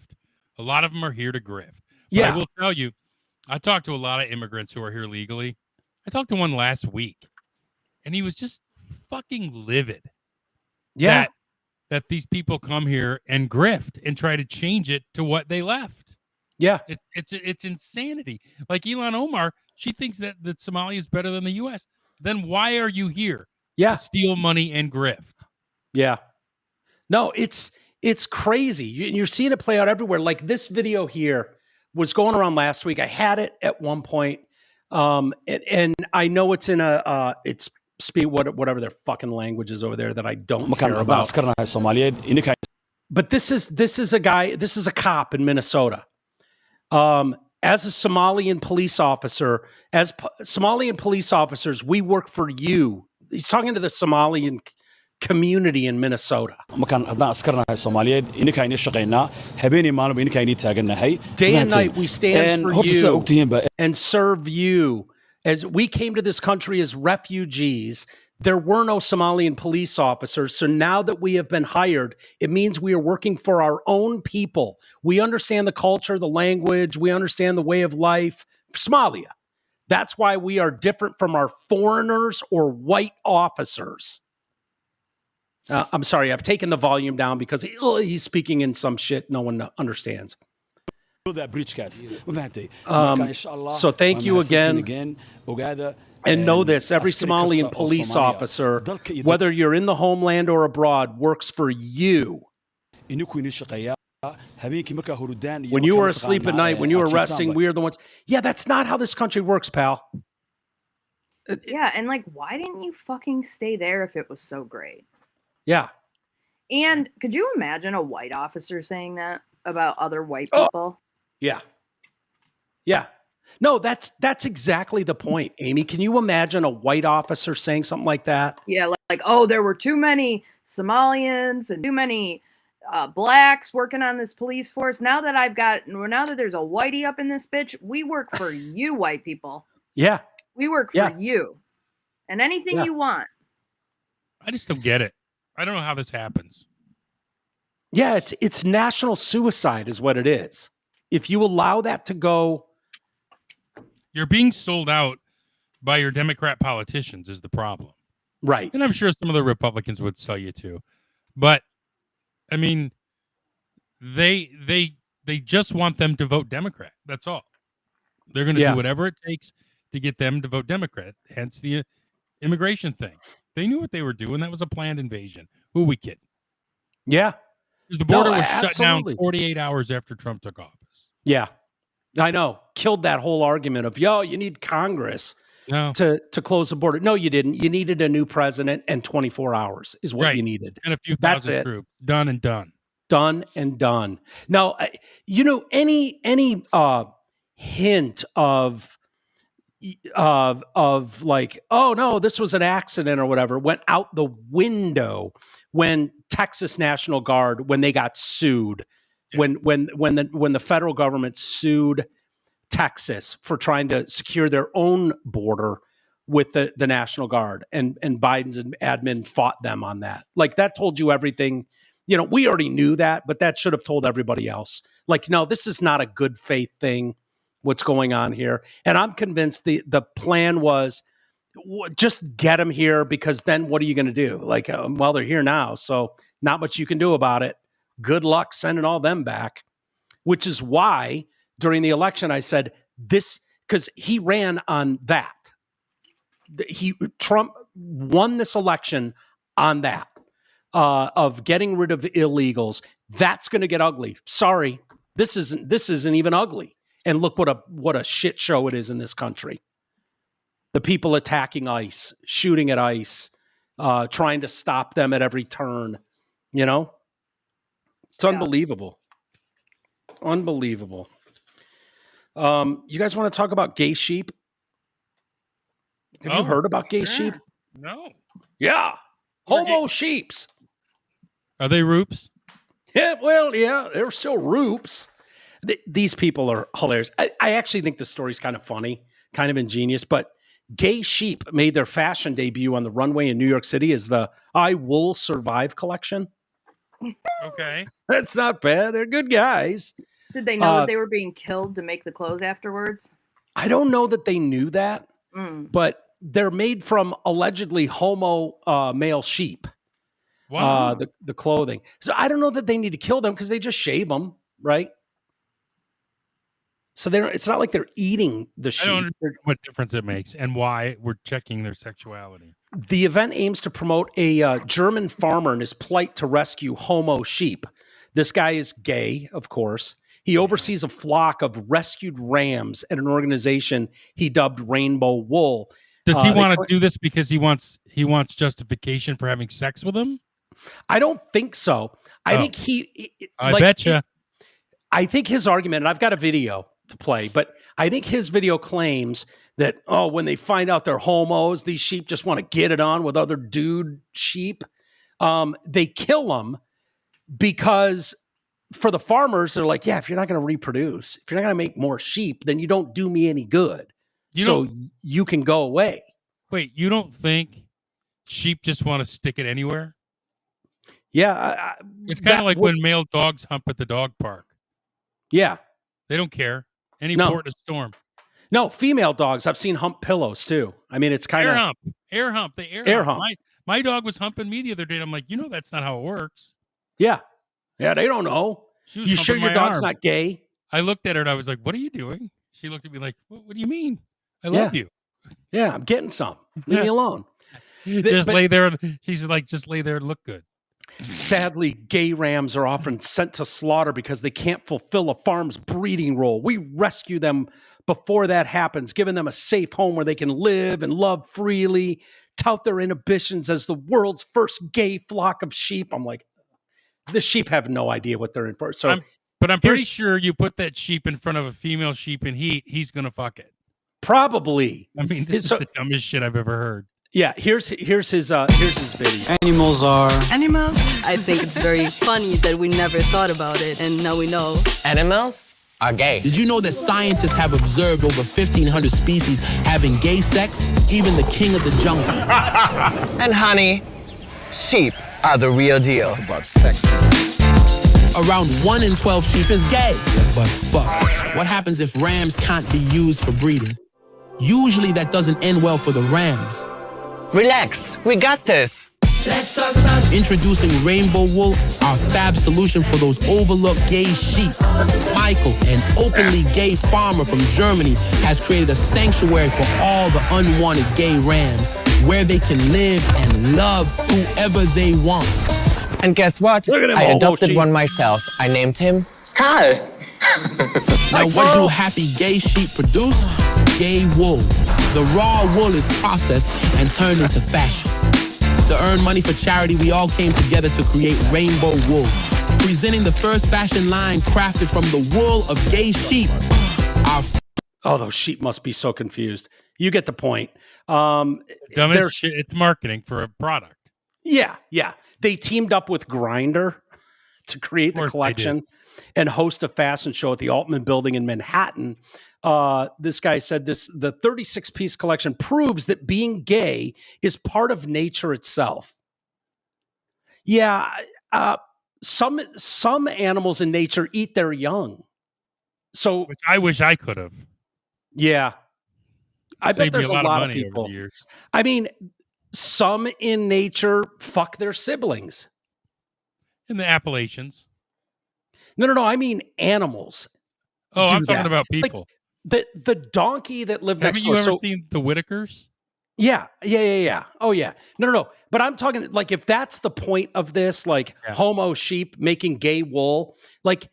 A lot of them are here to grift. But yeah. I will tell you, I talked to a lot of immigrants who are here legally. I talked to one last week, and he was just fucking livid. Yeah. that these people come here and grift and try to change it to what they left. Yeah. It's insanity. Like Ilhan Omar, she thinks that Somalia is better than the U.S. Then why are you here? Yeah. To steal money and grift. Yeah. No, it's crazy. You're seeing it play out everywhere. Like this video here was going around last week. I had it at one point. And I know it's in it's whatever their fucking language is over there that I don't care about. But this is a cop in Minnesota. As a Somalian police officer, Somalian police officers, we work for you. He's talking to the Somalian community in Minnesota. Day and night we stand for you and serve you. As we came to this country as refugees, there were no Somalian police officers. So now that we have been hired, it means we are working for our own people. We understand the culture, the language, we understand the way of life. Somalia. That's why we are different from our foreigners or white officers. I'm sorry, I've taken the volume down because he's speaking in some shit no one understands. So thank you again. And know this, every Somalian police officer, whether you're in the homeland or abroad, works for you. When you were asleep at night, when you were resting, we are the ones. Yeah, that's not how this country works, pal. Yeah, and like, why didn't you fucking stay there if it was so great? Yeah. And could you imagine a white officer saying that about other white people? Yeah. Yeah. No, that's exactly the point, Amy. Can you imagine a white officer saying something like that? Yeah, like oh, there were too many Somalians and too many blacks working on this police force. Now that there's a whitey up in this bitch, we work for you, white people. Yeah. We work for you. And anything you want. I just don't get it. I don't know how this happens. Yeah, it's national suicide is what it is. If you allow that to go, you're being sold out by your Democrat politicians is the problem. Right. And I'm sure some of the Republicans would sell you too. But I mean, they just want them to vote Democrat. That's all. They're going to do whatever it takes to get them to vote Democrat. Hence the immigration thing. They knew what they were doing. That was a planned invasion. Who are we kidding? Yeah. Because the border was shut down 48 hours after Trump took office. Yeah. I know. Killed that whole argument of, you need Congress to close the border. No, you didn't. You needed a new president and 24 hours is what you needed. And a few thousand troops. Done and done. Done and done. Now, any hint of like, oh no, this was an accident or whatever, went out the window when Texas National Guard, when they got sued, when the federal government sued Texas for trying to secure their own border with the National Guard, and Biden's admin fought them on that. Like that told you everything. We already knew that, but that should have told everybody else. Like, no, this is not a good faith thing. What's going on here? And I'm convinced the plan was just get them here, because then what are you going to do? Like, well, they're here now, so not much you can do about it. Good luck sending all them back, which is why during the election I said this, because he ran on that. Trump won this election on that, of getting rid of illegals. That's going to get ugly. Sorry, this isn't even ugly. And look what a shit show it is in this country. The people attacking ICE, shooting at ICE, trying to stop them at every turn. It's unbelievable. Unbelievable. You guys want to talk about gay sheep? Have you heard about gay sheep? No. Yeah. Homo sheeps. Are they roops? Yeah, well, yeah, they're still roops. These people are hilarious. I actually think the story's kind of funny, kind of ingenious, but gay sheep made their fashion debut on the runway in New York City as the I Will Survive collection. Okay. That's not bad. They're good guys. Did they know that they were being killed to make the clothes afterwards? I don't know that they knew that, but they're made from allegedly homo male sheep. Wow. The clothing. So I don't know that they need to kill them because they just shave them, right? So it's not like they're eating the sheep. I don't understand what difference it makes and why we're checking their sexuality. The event aims to promote a German farmer in his plight to rescue homo sheep. This guy is gay, of course. He oversees a flock of rescued rams at an organization he dubbed Rainbow Wool. Does he want to do this because he wants justification for having sex with him? I don't think so. I think I betcha. I think his argument, and I've got a video to play, but I think his video claims that, when they find out they're homos, these sheep just want to get it on with other dude sheep. They kill them because for the farmers, they're like, yeah, if you're not going to reproduce, if you're not going to make more sheep, then you don't do me any good. You can go away. Wait, you don't think sheep just want to stick it anywhere? Yeah. It's kind of like when male dogs hump at the dog park. Yeah. They don't care. Any port in a storm. No, female dogs, I've seen hump pillows too. I mean, it's kind of air hump. They air hump. My dog was humping me the other day. And I'm like, that's not how it works. Yeah. Yeah, they don't know. You sure your dog's not gay? I looked at her and I was like, what are you doing? She looked at me like, what do you mean? I love you. Yeah, I'm getting some. Leave me alone. Lay there. She's like, just lay there and look good. Sadly, gay rams are often sent to slaughter because they can't fulfill a farm's breeding role. We rescue them before that happens, giving them a safe home where they can live and love freely, tout their inhibitions as the world's first gay flock of sheep. I'm like, the sheep have no idea what they're in for. So, but I'm pretty sure you put that sheep in front of a female sheep and he's going to fuck it. Probably. I mean, this is the dumbest shit I've ever heard. Yeah, here's his video. Animals are... Animals? I think it's very funny that we never thought about it, and now we know. Animals are gay. Did you know that scientists have observed over 1,500 species having gay sex? Even the king of the jungle. And honey, sheep are the real deal. About sex. Around 1 in 12 sheep is gay. But fuck, what happens if rams can't be used for breeding? Usually that doesn't end well for the rams. Relax, we got this. Let's talk about introducing Rainbow Wool, our fab solution for those overlooked gay sheep. Michael, an openly gay farmer from Germany, has created a sanctuary for all the unwanted gay rams, where they can live and love whoever they want. And guess what? I adopted one myself. I named him Carl. Now what do happy gay sheep produce? Gay wool. The raw wool is processed and turned into fashion. To earn money for charity, we all came together to create Rainbow Wool, presenting the first fashion line crafted from the wool of gay sheep. Those sheep must be so confused. You get the point. It's marketing for a product. Yeah. They teamed up with Grindr to create the collection and host a fashion show at the Altman Building in Manhattan. This guy said the 36-piece collection proves that being gay is part of nature itself. Yeah, some animals in nature eat their young. So which I wish I could have. Yeah. I bet there's a lot of people. I mean, some in nature fuck their siblings. In the Appalachians. No. I mean animals. Oh, I'm talking about people. Like the donkey that lived next door. Have you ever seen the Whitakers? Yeah. Oh, yeah. No. But I'm talking like if that's the point of this, like homo sheep making gay wool, like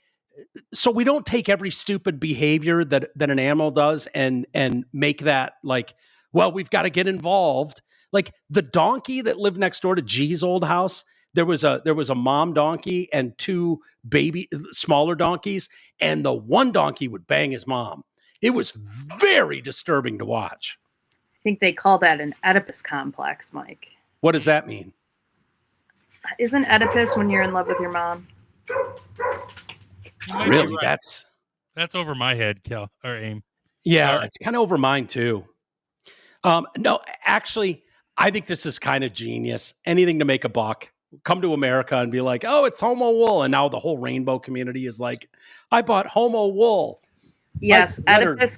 so we don't take every stupid behavior that an animal does and make that like, well, we've got to get involved. Like the donkey that lived next door to G's old house, there was a mom donkey and two smaller donkeys, and the one donkey would bang his mom. It was very disturbing to watch. I think they call that an Oedipus complex, Mike. What does that mean? Isn't Oedipus when you're in love with your mom? Really? Right. That's over my head, Kel or Aim. Yeah, it's kind of over mine too. No, actually, I think this is kind of genius. Anything to make a buck. Come to America and be like, oh, it's homo wool. And now the whole rainbow community is like, I bought homo wool. Yes, Oedipus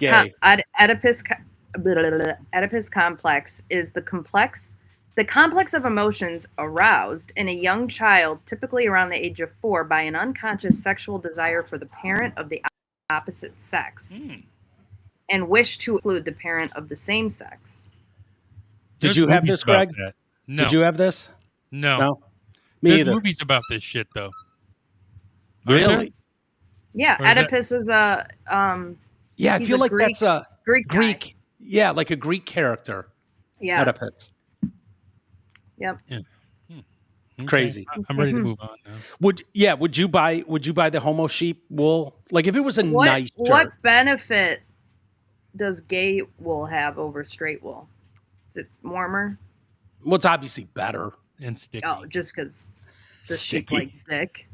complex is the complex The complex of emotions aroused in a young child, typically around the age of 4, by an unconscious sexual desire for the parent of the opposite sex and wish to include the parent of the same sex. Did you have this, Greg? No. Did you have this? No. Me There's either. movies about this shit, though. Really? Yeah, Oedipus is a yeah, I feel like Greek, that's a Greek. Yeah, like a Greek character. Yeah. Oedipus. Yep. Yeah. Okay. Crazy. I'm ready to move on now. Would you buy the homo sheep wool? Like if it was a nice shirt. What benefit does gay wool have over straight wool? Is it warmer? Well, it's obviously better and sticky. Oh, just because the sheep like dick.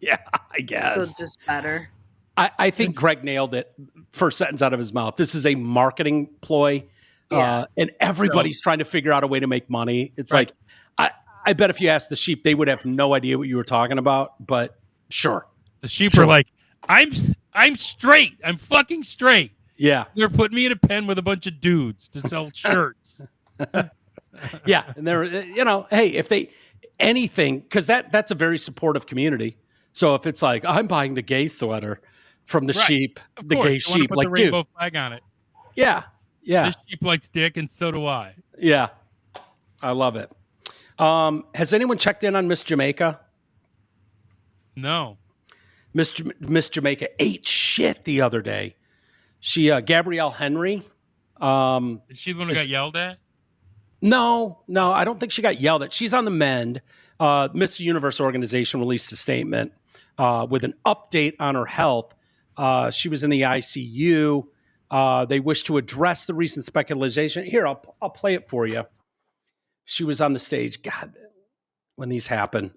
Yeah, I guess. So it's just better. I think Greg nailed it. First sentence out of his mouth. This is a marketing ploy. And everybody's trying to figure out a way to make money. It's like, I bet if you asked the sheep, they would have no idea what you were talking about, but sure. The sheep are like, I'm straight. I'm fucking straight. Yeah. They're putting me in a pen with a bunch of dudes to sell shirts. Yeah. And they're, hey, if they, anything, because that's a very supportive community. So if it's like, I'm buying the gay sweater from the sheep, the gay sheep, like, the rainbow flag on it. Yeah. Yeah. This sheep likes dick, and so do I. Yeah. I love it. Has anyone checked in on Miss Jamaica? No. Miss Jamaica ate shit the other day. She, Gabrielle Henry. Is she the one who got yelled at? No, I don't think she got yelled at. She's on the mend. Miss Universe organization released a statement with an update on her health. She was in the ICU. They wish to address the recent speculation. Here, I'll play it for you. She was on the stage. God, when these happen.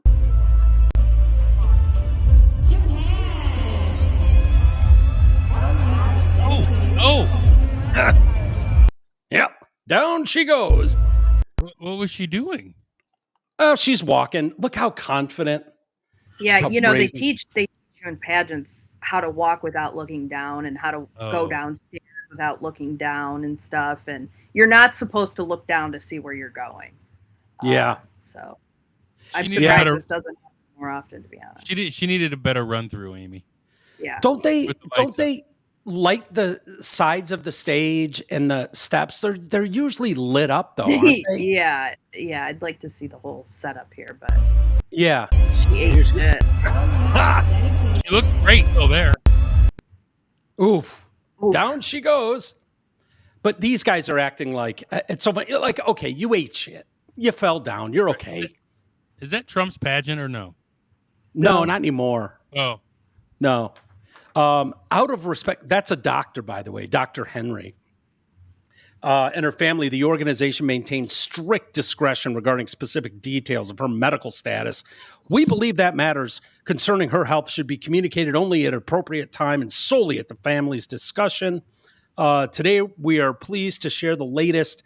Oh. Yep. Down she goes. What was she doing? Oh, she's walking. Look how confident. Yeah, they teach you in pageants how to walk without looking down and how to go downstairs without looking down and stuff. And you're not supposed to look down to see where you're going. Yeah. So I'm surprised this doesn't happen more often, to be honest. She needed a better run through, Amy. Yeah. Don't they light the sides of the stage and the steps? They're usually lit up though, aren't they? Yeah. I'd like to see the whole setup here, but yeah. She ate shit. She looks great still there. Oof. Down she goes. But these guys are acting like it's so like, okay, you ate shit. You fell down. You're okay. Is that Trump's pageant or no? No, not anymore. Oh. No. Out of respect, that's a doctor, by the way, Dr. Henry. And her family, the organization maintains strict discretion regarding specific details of her medical status. We believe that matters concerning her health should be communicated only at an appropriate time and solely at the family's discussion. Today, we are pleased to share the latest.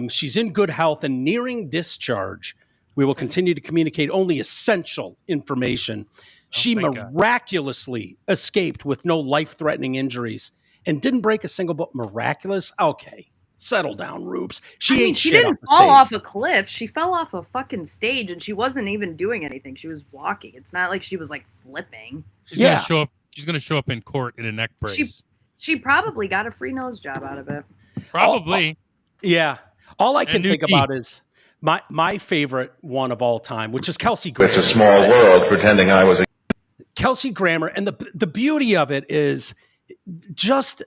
She's in good health and nearing discharge. We will continue to communicate only essential information. She miraculously escaped with no life-threatening injuries and didn't break a single bone. Miraculous? Okay. Settle down, Rubes. She didn't fall off a cliff. She fell off a fucking stage and she wasn't even doing anything. She was walking. It's not like she was like flipping. She's gonna show up in court in a neck brace. She probably got a free nose job out of it. Probably. Yeah. All I can think about is my favorite one of all time, which is Kelsey Grammer. It's a small world pretending I was a Kelsey Grammer, and the beauty of it is just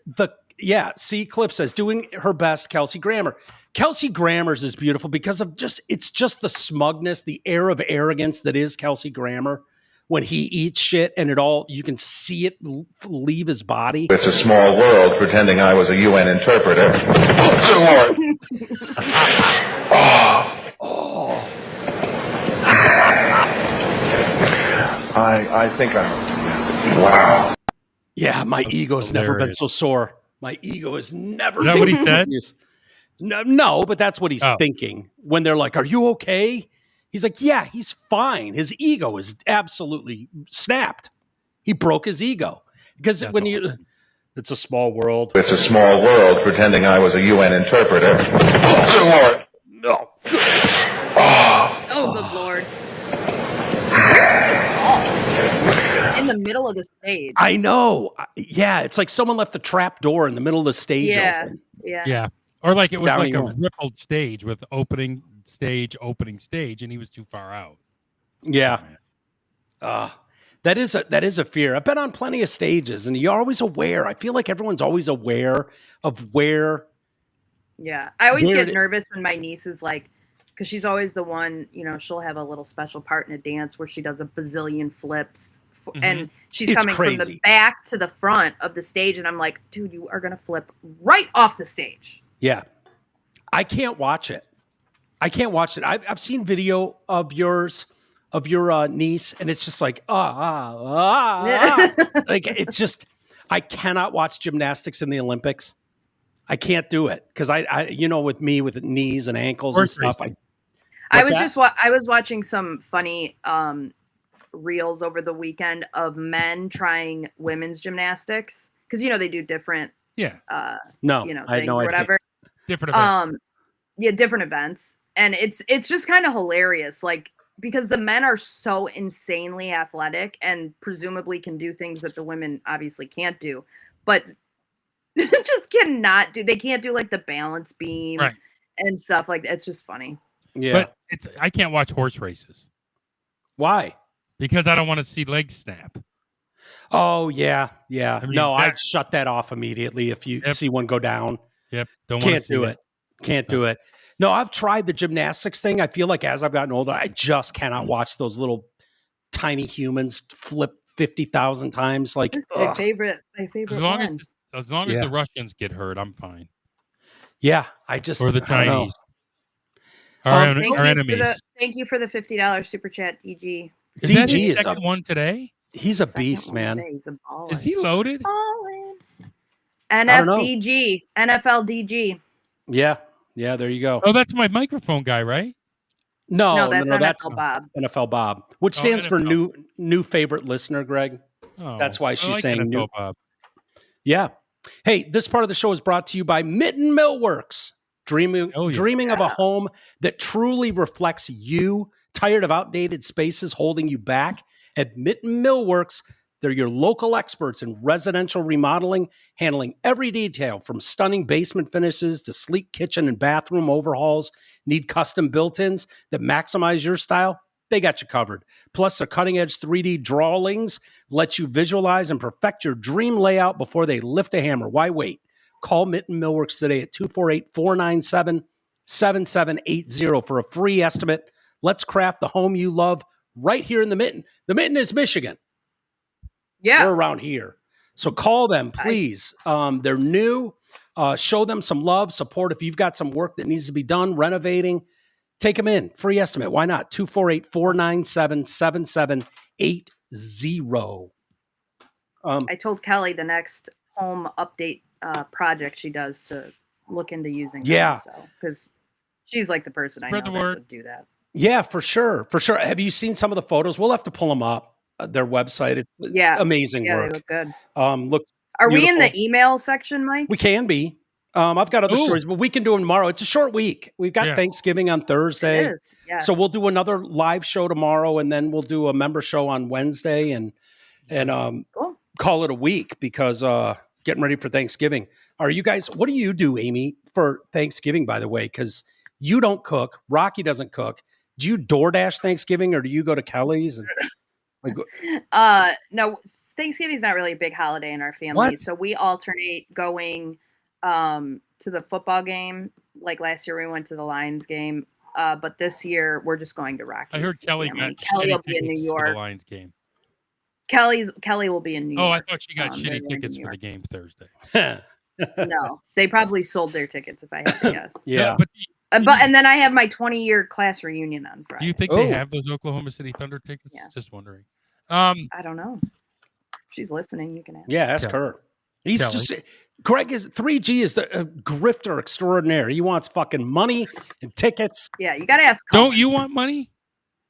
see, Cliff says doing her best, Kelsey Grammer. Kelsey Grammer's is beautiful because of it's just the smugness, the air of arrogance that is Kelsey Grammer when he eats shit and you can see it leave his body. It's a small world pretending I was a UN interpreter. I think wow. Yeah, my ego's never been so sore. My ego has never. Is that what he said? No, but that's what he's thinking when they're like, "Are you okay?" He's like, "Yeah, he's fine." His ego is absolutely snapped. He broke his ego because it's a small world. It's a small world pretending I was a UN interpreter. Oh, oh, good Lord. Where is he fall? In the middle of the stage. I know. Yeah, it's like someone left the trap door in the middle of the stage open. Yeah. Or like it was Down like he a went. rippled stage with opening stage, and he was too far out. Yeah. That is a fear. I've been on plenty of stages, and you're always aware. I feel like everyone's always aware of where. Yeah, I always get nervous when my niece is like, because she's always the one, she'll have a little special part in a dance where she does a bazillion flips, and she's coming from the back to the front of the stage, and I'm like, dude, you are gonna flip right off the stage. Yeah, I can't watch it. I've seen video of yours. Of your niece, and it's just like like it's just I cannot watch gymnastics in the Olympics. I can't do it because I with me with knees and ankles and stuff. I was watching some funny reels over the weekend of men trying women's gymnastics because they do different I had no idea. Whatever different events. Different events, and it's just kind of hilarious, like. Because the men are so insanely athletic and presumably can do things that the women obviously can't do, but just cannot do. They can't do like the balance beam and stuff like that. It's just funny. Yeah, but I can't watch horse races. Why? Because I don't want to see legs snap. Oh yeah. I mean, I'd shut that off immediately if you see one go down. Yep, Can't do it. Can't do it. No, I've tried the gymnastics thing. I feel like as I've gotten older, I just cannot watch those little tiny humans flip 50,000 times. Like my favorite one. As long as the Russians get hurt, I'm fine. Yeah, or the Chinese. Our enemies. Thank you for the $50 super chat, DG. DG is second one today. He's a beast, man. He's a baller. Is he loaded? NFDG, NFL DG. Yeah, there you go. Oh, that's my microphone guy, right? No, that's NFL Bob. NFL Bob, which stands for new favorite listener, Greg. Oh, that's why she's saying NFL new. Bob. Yeah. Hey, this part of the show is brought to you by Mitten Millworks. Dreaming of a home that truly reflects you. Tired of outdated spaces holding you back? At Mitten Millworks, they're your local experts in residential remodeling, handling every detail from stunning basement finishes to sleek kitchen and bathroom overhauls. Need custom built-ins that maximize your style? They got you covered. Plus, their cutting-edge 3D drawings let you visualize and perfect your dream layout before they lift a hammer. Why wait? Call Mitten Millworks today at 248-497-7780 for a free estimate. Let's craft the home you love right here in the Mitten. The Mitten is Michigan. Yeah. We're around here. So call them, please. They're new. Show them some love, support. If you've got some work that needs to be done, renovating, take them in. Free estimate. Why not? 248-497-7780. I told Kelly the next home update project she does to look into using them, because she's like the person I know that would do that. Yeah, for sure. Have you seen some of the photos? We'll have to pull them up. Their website. It's amazing work. They look good. Look, are we in the email section, Mike? We can be. I've got other stories, but we can do them tomorrow. It's a short week. We've got Thanksgiving on Thursday. It is. Yes. So we'll do another live show tomorrow, and then we'll do a member show on Wednesday, and call it a week because getting ready for Thanksgiving. Are you guys? What do you do, Amy, for Thanksgiving? By the way, because you don't cook. Rocky doesn't cook. Do you DoorDash Thanksgiving, or do you go to Kelly's? No, Thanksgiving's not really a big holiday in our family, so we alternate going to the football game. Like last year, we went to the Lions game, but this year we're just going to Rockies. I heard Kelly will be in New York. For the Lions game. Kelly will be in New York. Oh, I thought she got shitty tickets for the game Thursday. No, they probably sold their tickets if I had to guess. Yeah, and then I have my 20-year class reunion on Friday. Do you think they have those Oklahoma City Thunder tickets? Yeah. Just wondering. I don't know. She's listening. You can ask. Yeah, ask her. He's Kelly. Greg is 3G is the grifter extraordinaire. He wants fucking money and tickets. Yeah, you got to ask. Don't you want money?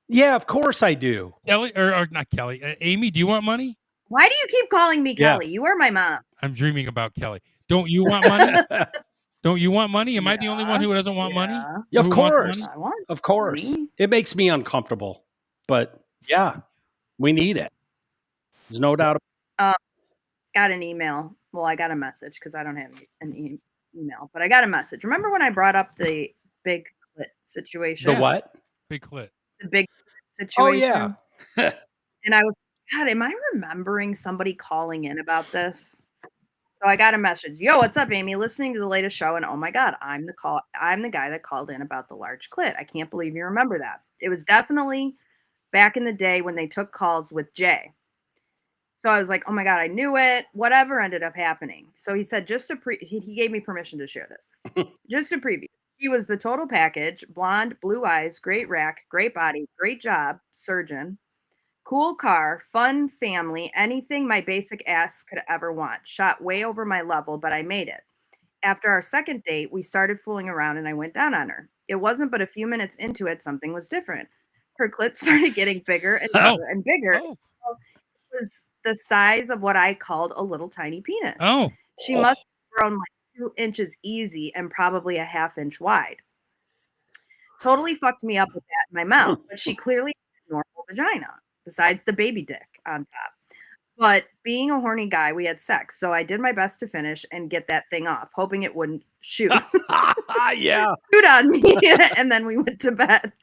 Yeah, of course I do. Kelly or not Kelly? Amy, do you want money? Why do you keep calling me Kelly? You are my mom. I'm dreaming about Kelly. Don't you want money? Don't you want money? Am I the only one who doesn't want money? Yeah, of course. I want of course. money. It makes me uncomfortable. But yeah, we need it. There's no doubt. Got an email. Well, I got a message because I don't have an email, but I got a message. Remember when I brought up the big clit situation? The what? Big clit. The big clit situation. Oh, yeah. And I was, God, am I remembering somebody calling in about this? So I got a message. Yo, what's up, Amy? Listening to the latest show, and oh my God, I'm the guy that called in about the large clit. I can't believe you remember that. It was definitely back in the day when they took calls with Jay. So I was like, oh my God, I knew it. Whatever ended up happening. So he said, he gave me permission to share this. Just a preview. She was the total package, blonde, blue eyes, great rack, great body, great job, surgeon, cool car, fun family, anything my basic ass could ever want. Shot way over my level, but I made it. After our second date, we started fooling around and I went down on her. It wasn't but a few minutes into it, something was different. Her clit started getting bigger and bigger and bigger. Oh. It was the size of what I called a little tiny penis. Oh. She must have grown like 2 inches easy and probably a ½ inch wide. Totally fucked me up with that in my mouth, but she clearly had a normal vagina, besides the baby dick on top. But being a horny guy, we had sex, so I did my best to finish and get that thing off, hoping it wouldn't shoot. Yeah. Shoot on me. And then we went to bed,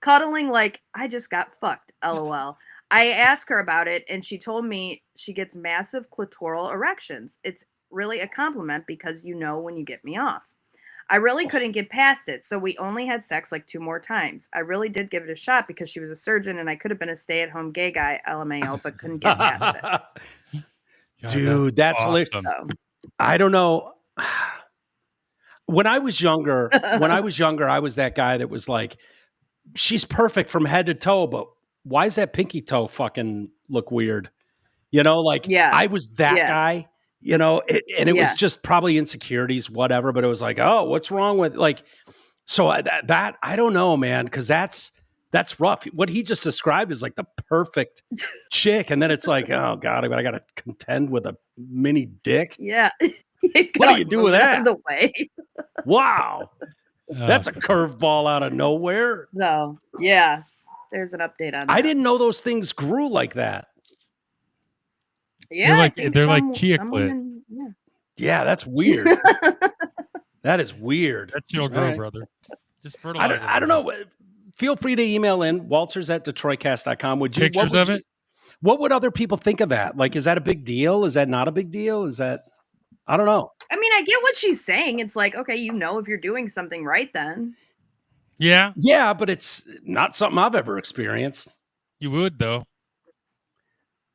cuddling like I just got fucked, LOL. I asked her about it, and she told me she gets massive clitoral erections. It's really a compliment because you know when you get me off. I really couldn't get past it, so we only had sex like 2 more times. I really did give it a shot because she was a surgeon, and I could have been a stay-at-home gay guy, LMAO, but couldn't get past it. Dude, that's hilarious. So. I don't know. When I was younger, I was that guy that was like, she's perfect from head to toe, but why does that pinky toe fucking look weird? You know, like I was that guy, you know, and it was just probably insecurities, whatever, but it was like, oh, what's wrong with like, so that I don't know, man. Cause that's rough. What he just described is like the perfect chick. And then it's like, oh God, I got to contend with a mini dick. Yeah. What do you do with that? The way. Wow. That's a curveball out of nowhere. So yeah. There's an update on that. I didn't know those things grew like that. Yeah, they're like chia clit. Yeah, that's weird. That is weird. That shit'll grow, brother. Just fertilize. I don't know. Feel free to email in walters@detroitcast.com. Would you pictures of it? What would other people think of that? Like, is that a big deal? Is that not a big deal? Is that? I don't know. I mean, I get what she's saying. It's like, okay, you know, if you're doing something right, then. Yeah. Yeah, but it's not something I've ever experienced. You would, though.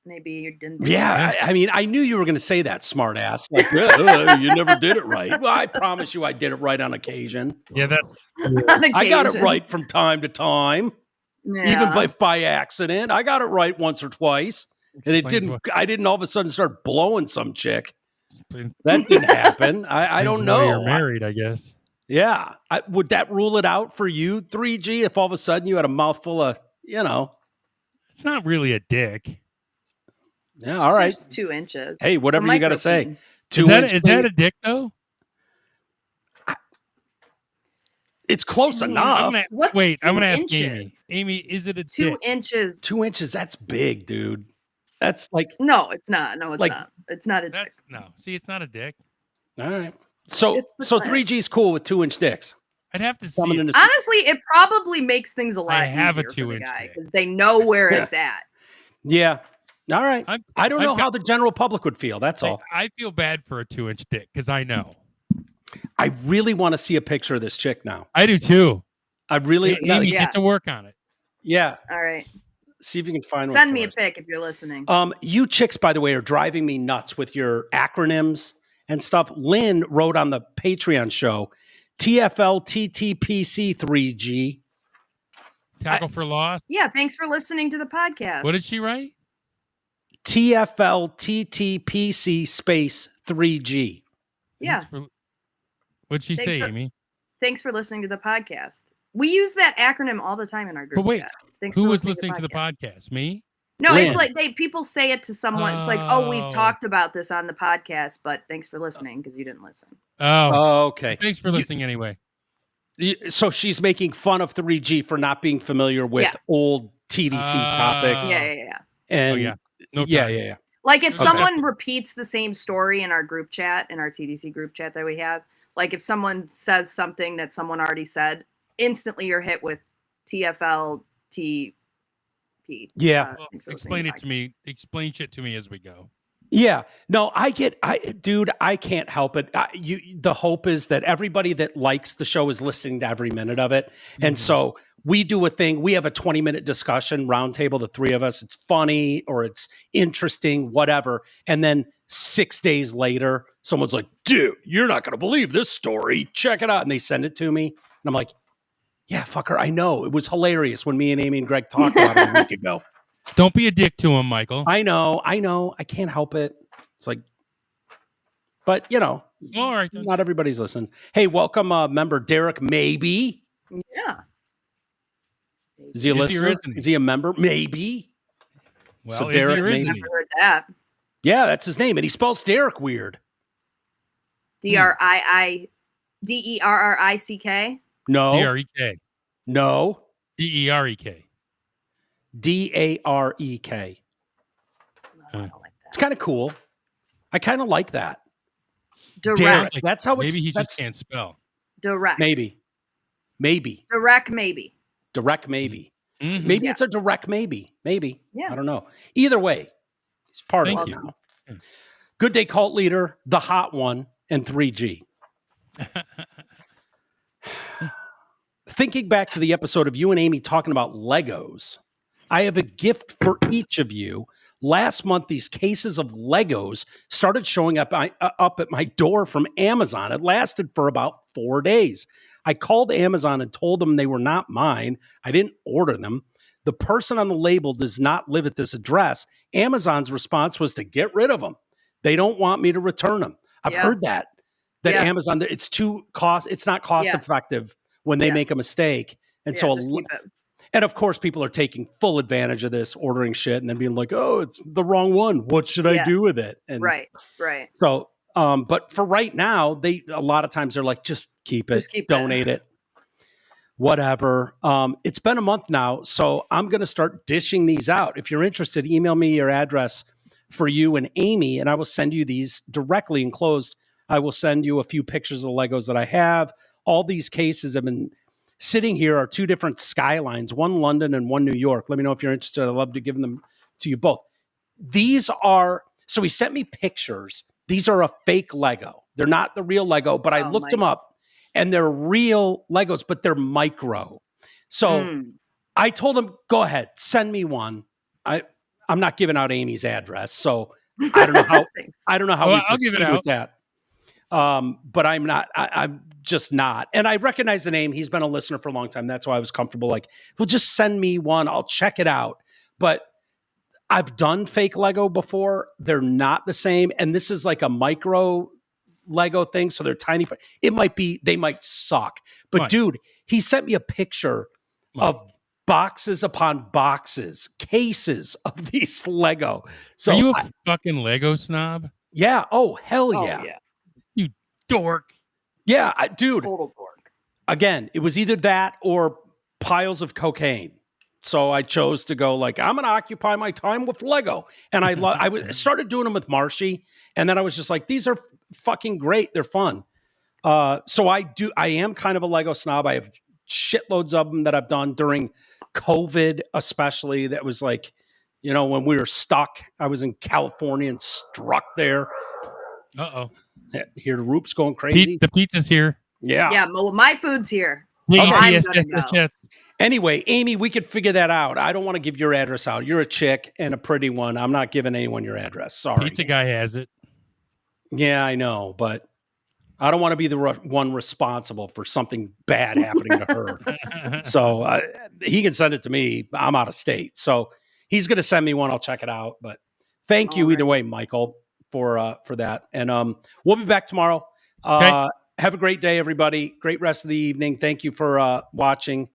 Maybe you didn't. Yeah, I mean, I knew you were going to say that, smart ass. Like, you never did it right. Well, I promise you I did it right on occasion. Yeah, I got it right from time to time. Yeah. Even by accident. I got it right once or twice. And I didn't all of a sudden start blowing some chick. That didn't happen. I don't know. You're married, I guess. Yeah. Would that rule it out for you, 3G, if all of a sudden you had a mouthful of, you know? It's not really a dick. Yeah, all right. Just 2 inches. Hey, whatever you got to say. Is that a dick, though? It's close enough. I'm going to ask Amy. Amy, is it a 2 dick? 2 inches. 2 inches, that's big, dude. That's like... No, it's not. No, it's like, not. It's not a dick. No. See, it's not a dick. All right. So 3G's cool with 2-inch dicks. I'd have to see it. Honestly, it probably makes things a lot easier have a for 2-inch the guy dick. because they know where it's at. Yeah. All right. I don't know how the general public would feel. That's all. I feel bad for a 2-inch dick because I know. I really want to see a picture of this chick now. I do too. I really Amy, get to work on it. Yeah. All right. See if you can find one. Send me a pic if you're listening. You chicks, by the way, are driving me nuts with your acronyms and stuff. Lynn wrote on the Patreon show, TFL TTPC 3G. Tackle for loss. Yeah, thanks for listening to the podcast. What did she write? TFL TTPC space 3G. Yeah. What'd she say, Amy? Thanks for listening to the podcast. We use that acronym all the time in our group. But wait, chat. Who was listening to the podcast? Me? No, Lynn. it's like people say it to someone. It's like, oh, we've talked about this on the podcast, but thanks for listening because you didn't listen. Oh, okay. Thanks for listening anyway. So she's making fun of 3G for not being familiar with old TDC topics. Yeah. And yeah. Like if someone repeats the same story in our group chat, in our TDC group chat that we have, like if someone says something that someone already said, instantly you're hit with TFLT. Yeah. Explain it to me. Explain shit to me as we go. Yeah. No, I can't help it. The hope is that everybody that likes the show is listening to every minute of it. And so we do a thing. We have a 20-minute discussion roundtable, the three of us. It's funny or it's interesting, whatever. And then 6 days later, someone's like, dude, you're not going to believe this story. Check it out. And they send it to me. And I'm like, yeah, fucker, I know. It was hilarious when me and Amy and Greg talked about it a week ago. Don't be a dick to him, Michael. I know. I can't help it. It's like, but all right, not everybody's listening. Hey, welcome, member Derek. Maybe. Yeah. Is he a listener? Is he a member? Maybe. Well, so Derek, maybe. Never heard that. Yeah, that's his name, and he spells Derek weird. DRIDERRICK. No. DREK. No. DEREK. DAREK. It's kind of cool. I kind of like that. Direct. Derek. That's how it's. Maybe he just can't spell. Direct. Maybe. Direct. Maybe. Direct. Maybe. Mm-hmm. Maybe it's a direct. Maybe. Yeah. I don't know. Either way, he's part of it now. Yeah. Good Day Cult Leader, the hot one, and 3G. Thinking back to the episode of you and Amy talking about Legos, I have a gift for each of you. Last month, these cases of Legos started showing up at my door from Amazon. It lasted for about 4 days. I called Amazon and told them they were not mine. I didn't order them. The person on the label does not live at this address. Amazon's response was to get rid of them. They don't want me to return them. I've heard that Amazon, it's not cost effective when they make a mistake. And so, and of course, people are taking full advantage of this, ordering shit and then being like, oh, it's the wrong one. What should I do with it? And right. So, but for right now, a lot of times they're like, just keep it, donate it, whatever. It's been a month now, so I'm going to start dishing these out. If you're interested, email me your address for you and Amy, and I will send you these directly enclosed. I will send you a few pictures of the Legos that I have. All these cases have been sitting here are two different skylines, one London and one New York. Let me know if you're interested. I'd love to give them to you both. So he sent me pictures. These are a fake Lego. They're not the real Lego, but I looked them up and they're real Legos, but they're micro. So I told him, go ahead, send me one. I'm not giving out Amy's address. So I don't know how we proceed with that. But I'm just not. And I recognize the name. He's been a listener for a long time. That's why I was comfortable. Like, well, just send me one. I'll check it out. But I've done fake Lego before. They're not the same. And this is like a micro Lego thing. So they're tiny. They might suck. But dude, he sent me a picture of boxes upon boxes, cases of these Lego. So are you a fucking Lego snob? Yeah. Oh, hell yeah. You dork. Yeah, dude. Total dork. Again, it was either that or piles of cocaine. So I chose to go like, I'm going to occupy my time with Lego. And I started doing them with Marshy. And then I was just like, these are fucking great. They're fun. So I am kind of a Lego snob. I have shitloads of them that I've done during COVID, especially. That was like, when we were stuck, I was in California and struck there. Uh-oh. Hear the roof's going crazy. The pizza's here. Yeah. Yeah, well, my food's here. Yes. Anyway, Amy, we could figure that out. I don't want to give your address out. You're a chick and a pretty one. I'm not giving anyone your address. Sorry. Pizza guy has it. Yeah, I know, but I don't want to be the one responsible for something bad happening to her. So he can send it to me. I'm out of state. So he's going to send me one. I'll check it out. But thank you either way, Michael, for that. And we'll be back tomorrow. Okay. Have a great day, everybody. Great rest of the evening. Thank you for watching.